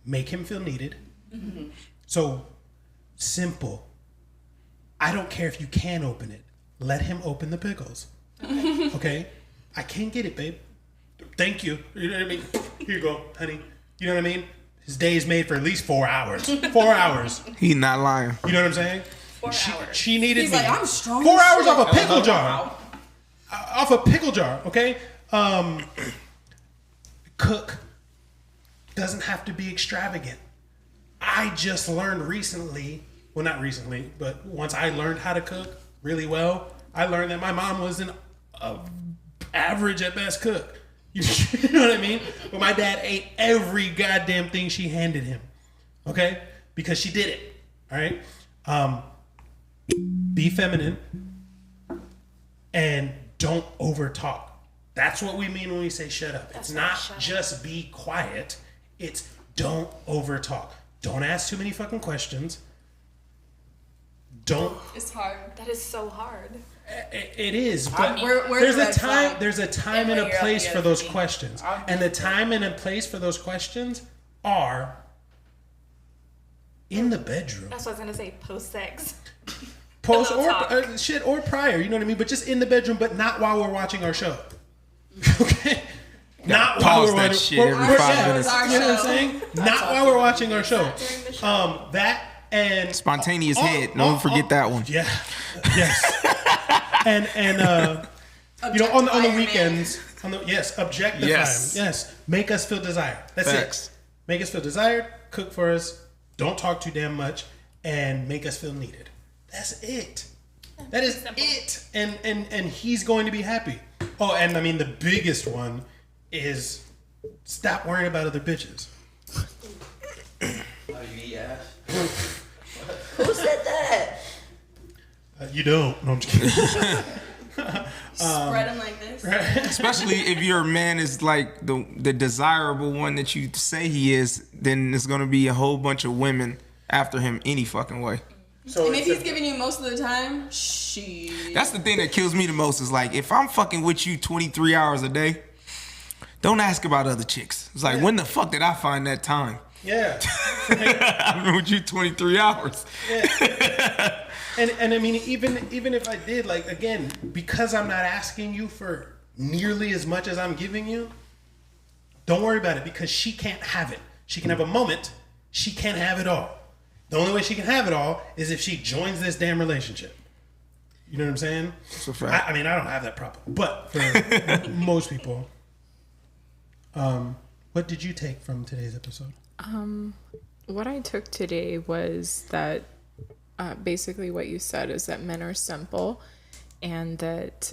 make him feel needed. Mm-hmm. So simple. I don't care if you can open it. Let him open the pickles. Okay? I can't get it, babe. Thank you. You know what I mean? Here you go, honey. You know what I mean? His day is made for at least 4 hours. 4 hours. He not lying. You know what I'm saying? 4 hours. She needed He's me. like, I'm strong 4 as hours shit. off a pickle jar. Off a pickle jar, okay? Cook doesn't have to be extravagant. I just learned recently, well, not recently, but once I learned how to cook really well, I learned that my mom was an average at best cook. You know what I mean? But my dad ate every goddamn thing she handed him, okay? Because she did it, all right? Be feminine and don't over talk. That's what we mean when we say shut up. It's not just be quiet. It's don't over talk. Don't ask too many fucking questions. Don't. It's hard. That is so hard. It is, but we're there's the a red time. flag. There's a time And and when a you're place up for the those other questions, team. and the time and a place for those questions are in the bedroom. That's what I was gonna say. Post sex. Post Pillow or talk. shit or prior, you know what I mean? But just in the bedroom, but not while we're watching our show. Okay? Not while Pause we're that watching shit every 5 minutes. You know what I'm saying? Not while we're watching our show. That and Spontaneous head. Don't forget that one. Yeah. Yes. and you know, on the Objectify your weekends, objectify Yes. him. Yes. Make us feel desired. That's Facts. it. Make us feel desired, cook for us, don't talk too damn much, and make us feel needed. That's it. That is it. And he's going to be happy. Oh, and I mean the biggest one is stop worrying about other bitches. How you eat ass? Who said that? You don't. No, I'm just kidding. Spread them like this. Especially if your man is like the desirable one that you say he is, then there's gonna be a whole bunch of women after him any fucking way. And if he's giving you most of the time, shit. That's the thing that kills me the most is like, if I'm fucking with you 23 hours a day, don't ask about other chicks. It's like, when the fuck did I find that time? Yeah. I've been with you 23 hours. Yeah. And I mean, even if I did, like, again, because I'm not asking you for nearly as much as I'm giving you, don't worry about it, because she can't have it. She can have a moment. She can't have it all. The only way she can have it all is if she joins this damn relationship. You know what I'm saying? That's a fact. I mean, I don't have that problem, but for most people, what did you take from today's episode? What I took today was that basically what you said is that men are simple, and that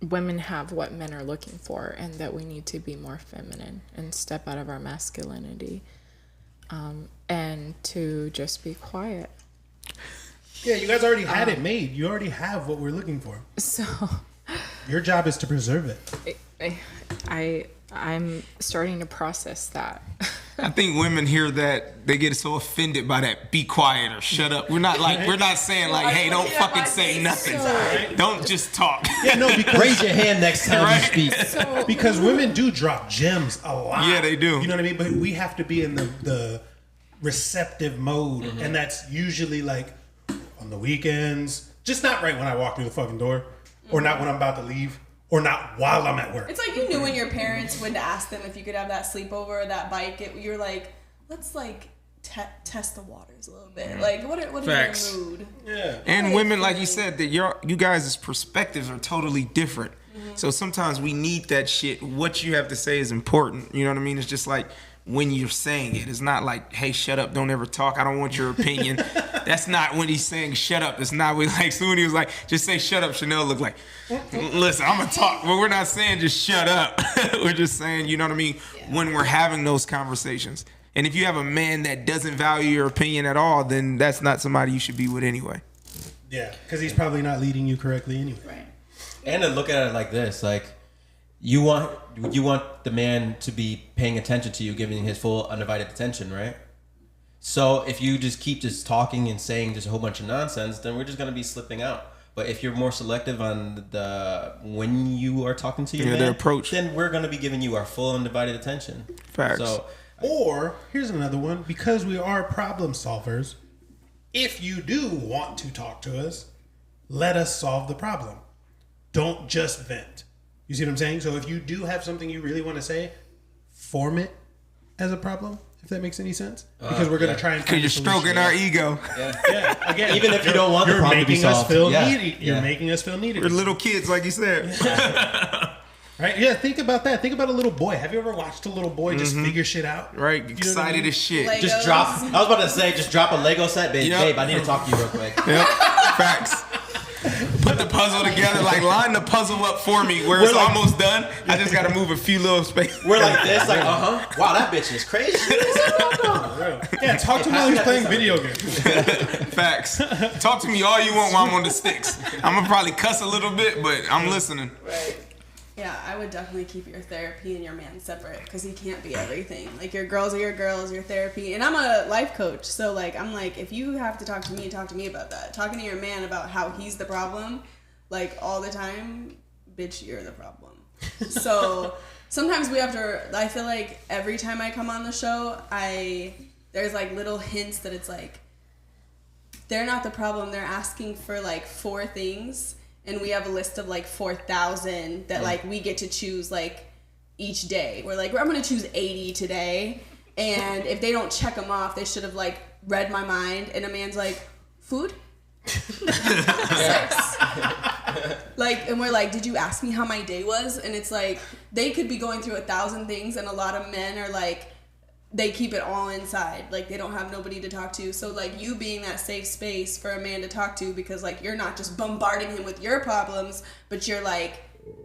women have what men are looking for, and that we need to be more feminine and step out of our masculinity, and to just be quiet. Yeah, you guys already had it made. You already have what we're looking for. So your job is to preserve it. I'm starting to process that. I think women hear that, they get so offended by that, be quiet or shut up. We're not saying like, hey, don't fucking say nothing. Don't just talk. Yeah, no, because Raise your hand next time you speak. because women do drop gems a lot. Yeah, they do. You know what I mean? But we have to be in the receptive mode, and that's usually like on the weekends. Just not right when I walk through the fucking door, or not when I'm about to leave, or not while I'm at work. It's like you knew when your parents would ask them if you could have that sleepover or that bike. You're like, let's like test the waters a little bit. Like, what is your mood? Yeah. And women, like you said, that you guys' perspectives are totally different. So sometimes we need that shit. What you have to say is important. You know what I mean? It's just like when you're saying it. It's not like, hey, shut up, don't ever talk. I don't want your opinion. That's not when he's saying shut up. That's not what, like, so when he was like, just say shut up, Chanel looked like, listen, I'm gonna talk. But we're not saying just shut up. We're just saying, you know what I mean? Yeah. When we're having those conversations. And if you have a man that doesn't value your opinion at all, then that's not somebody you should be with anyway. Yeah, because he's probably not leading you correctly anyway. Right. And to look at it like this, like you want the man to be paying attention to you, giving his full undivided attention, right? So if you just keep just talking and saying just a whole bunch of nonsense, then we're just gonna be slipping out. But if you're more selective on when you are talking to your man, the approach, then we're gonna be giving you our full undivided attention. Facts. So, or here's another one, because we are problem solvers. If you do want to talk to us, let us solve the problem. Don't just vent. You see what I'm saying? So if you do have something you really want to say, form it as a problem, if that makes any sense. Because we're going to try and because you're stroking our ego. Yeah. Again, even if you don't want the problem to be solved. You're making us feel needed. We're little kids, like you said. Right? Yeah, think about that. Think about a little boy. Have you ever watched a little boy just figure shit out? Right, excited as shit. Legos. Just drop. I was about to say, just drop a Lego set, babe. Yep. Babe, I need to talk to you real quick. Yep. Facts. Put the puzzle together, like line the puzzle up for me where it's like, almost done. I just got to move a few little spaces. We're like this, like wow, that bitch is crazy. Yeah, talk to him while he's playing video games. Facts. Talk to me all you want while I'm on the sticks. I'm gonna probably cuss a little bit, but I'm listening. Right. Yeah, I would definitely keep your therapy and your man separate, because he can't be everything. Like, your girls are your girls, your therapy. And I'm a life coach, so, like, I'm like, if you have to talk to me about that. Talking to your man about how he's the problem, like, all the time, bitch, you're the problem. So, sometimes we have to, I feel like every time I come on the show, there's, like, little hints that it's, like, they're not the problem. They're asking for, like, 4 things. And we have a list of like 4,000 that like we get to choose like each day. We're like, I'm gonna choose 80 today, and if they don't check them off, they should have like read my mind. And a man's like, food, sex, like, and we're like, did you ask me how my day was? And it's like they could be going through 1,000 things, and a lot of men are like, they keep it all inside. Like, they don't have nobody to talk to. So, like, you being that safe space for a man to talk to, because, like, you're not just bombarding him with your problems, but you're like,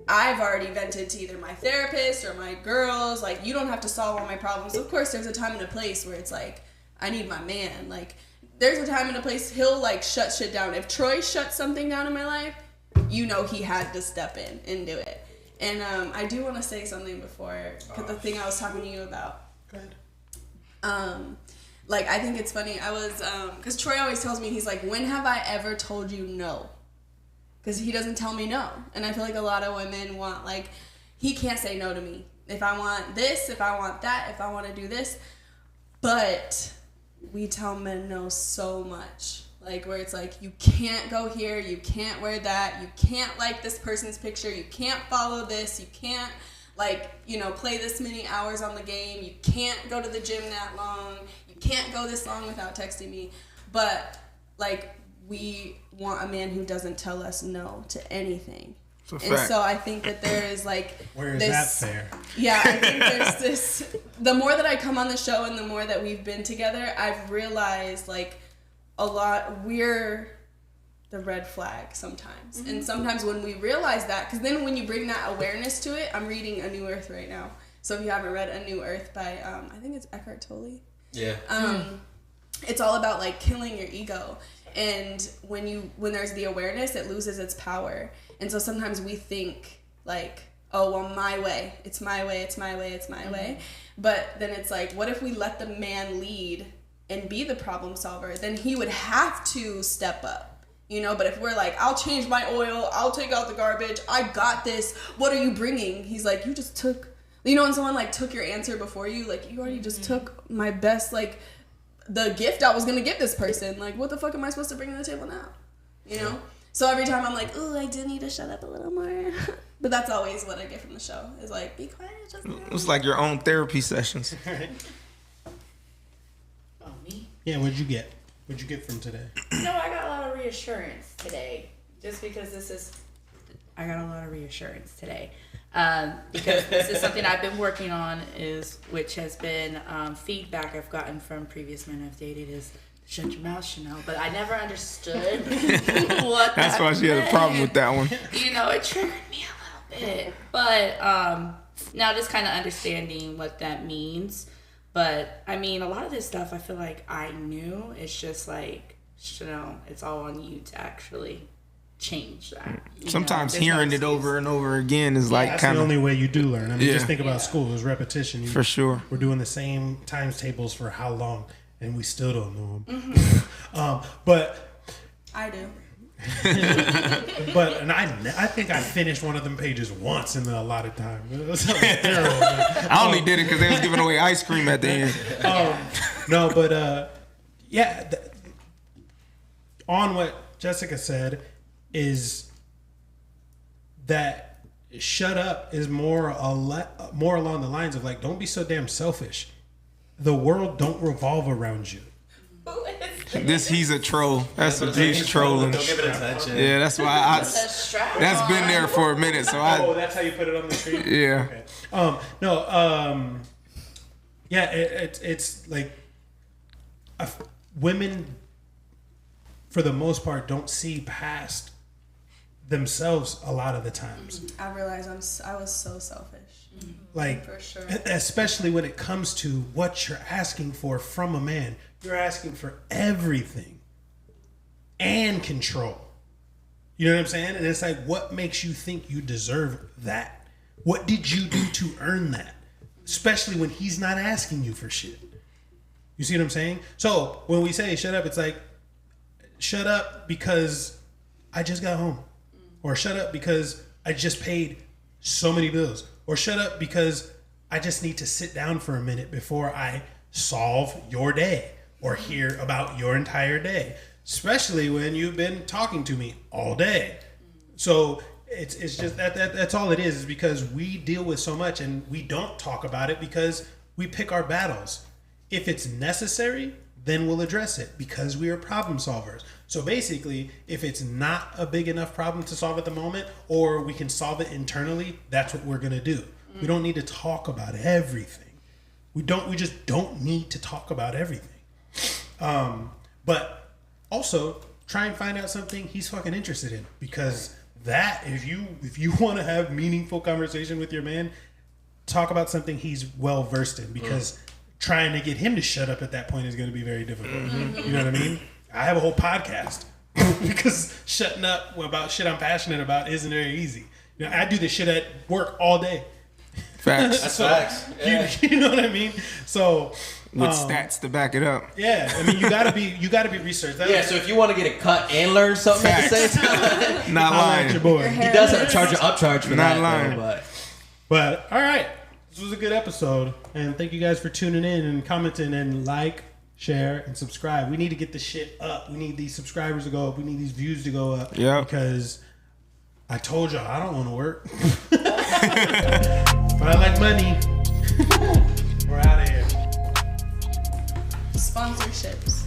I've already vented to either my therapist or my girls. Like, you don't have to solve all my problems. Of course, there's a time and a place where it's like, I need my man. Like, there's a time and a place he'll, like, shut shit down. If Troy shuts something down in my life, you know he had to step in and do it. And I do want to say something before, because the thing I was talking to you about. Go ahead. Like, I think it's funny. I was, because Troy always tells me, he's like, when have I ever told you no? Because he doesn't tell me no. And I feel like a lot of women want, like, he can't say no to me. If I want this, if I want that, if I want to do this. But we tell men no so much. Like, where it's like, you can't go here, you can't wear that, you can't like this person's picture, you can't follow this, you can't, like, you know, play this many hours on the game, you can't go to the gym that long, you can't go this long without texting me. But, like, we want a man who doesn't tell us no to anything. And so I think that there is, like, where is that fair? Yeah, I think there's this, the more that I come on the show and the more that we've been together, I've realized, like, a lot, we're the red flag sometimes. Mm-hmm. And sometimes when we realize that, because then when you bring that awareness to it, I'm reading A New Earth right now. So if you haven't read A New Earth by, I think it's Eckhart Tolle. Yeah. It's all about, like, killing your ego. And when there's the awareness, it loses its power. And so sometimes we think, like, oh, well, my way. It's my way, it's my way, it's my way. But then it's like, what if we let the man lead and be the problem solver? Then he would have to step up, you know? But if we're like, I'll change my oil, I'll take out the garbage, I got this, what are you bringing? He's like, you just took, you know, when someone, like, took your answer before you, like, you already just took my best, like, the gift I was gonna give this person. Like, what the fuck am I supposed to bring to the table now? You know? So every time I'm like, ooh, I do need to shut up a little more. But that's always what I get from the show, is like, be quiet, just It's like your own therapy sessions. Oh, me? Yeah, what'd you get? What'd you get from today? No, I got a lot of reassurance today. Just because I got a lot of reassurance today. Because this is something I've been working on, which has been feedback I've gotten from previous men I've dated, is shut your mouth, Chanel. But I never understood what That's why she had a problem with that one. You know, it triggered me a little bit. But now just kind of understanding what that means. But, I mean, a lot of this stuff I feel like I knew. It's just like, Chanel, it's all on you to actually change that. Sometimes hearing it over and over again is like that's kind the of only way you do learn. I mean, just think about school. It's repetition. For sure. We're doing the same times tables for how long, and we still don't know them. But I do. And I think I finished one of them pages once in the allotted time. It was terrible. I only did it because they was giving away ice cream at the end. No, but yeah. On what Jessica said is that shut up is more along the lines of, like, don't be so damn selfish. The world don't revolve around you. He's a troll. He's trolling. Don't give it attention. Yeah, that's why that's been there for a minute. So that's how you put it on the screen. Yeah. Okay. Yeah. It's like women, for the most part, don't see past themselves a lot of the times. I realize I was so selfish. Like, for sure. Especially when it comes to what you're asking for from a man. You're asking for everything and control. You know what I'm saying? And it's like, what makes you think you deserve that? What did you do to earn that? Especially when he's not asking you for shit. You see what I'm saying? So when we say shut up, it's like, shut up because I just got home. Or shut up because I just paid so many bills. Or shut up because I just need to sit down for a minute before I solve your day or hear about your entire day. Especially when you've been talking to me all day. So it's just that's all it is because we deal with so much and we don't talk about it because we pick our battles. If it's necessary, then we'll address it because we are problem solvers. So basically, if it's not a big enough problem to solve at the moment, or we can solve it internally, that's what we're gonna do. We don't need to talk about everything. We just don't need to talk about everything. But also try and find out something he's fucking interested in, because that, if you want to have meaningful conversation with your man, talk about something he's well versed in, because trying to get him to shut up at that point is going to be very difficult. You know what I mean? I have a whole podcast because shutting up about shit I'm passionate about isn't very easy. You know, I do this shit at work all day. Facts. That's facts. Yeah. You know what I mean? So With stats to back it up. yeah, I mean you gotta be researced. Yeah, so if you want to get a cut and learn something at the same time, Not holla at your lying. boy. he does have to charge an upcharge for Not that. lying. Though, But all right, this was a good episode, and thank you guys for tuning in and commenting and like, share, and subscribe. We need to get this shit up. We need these subscribers to go up. We need these views to go up. Yeah. Because I told y'all I don't want to work, but I like money. We're out of here. Sponsorships.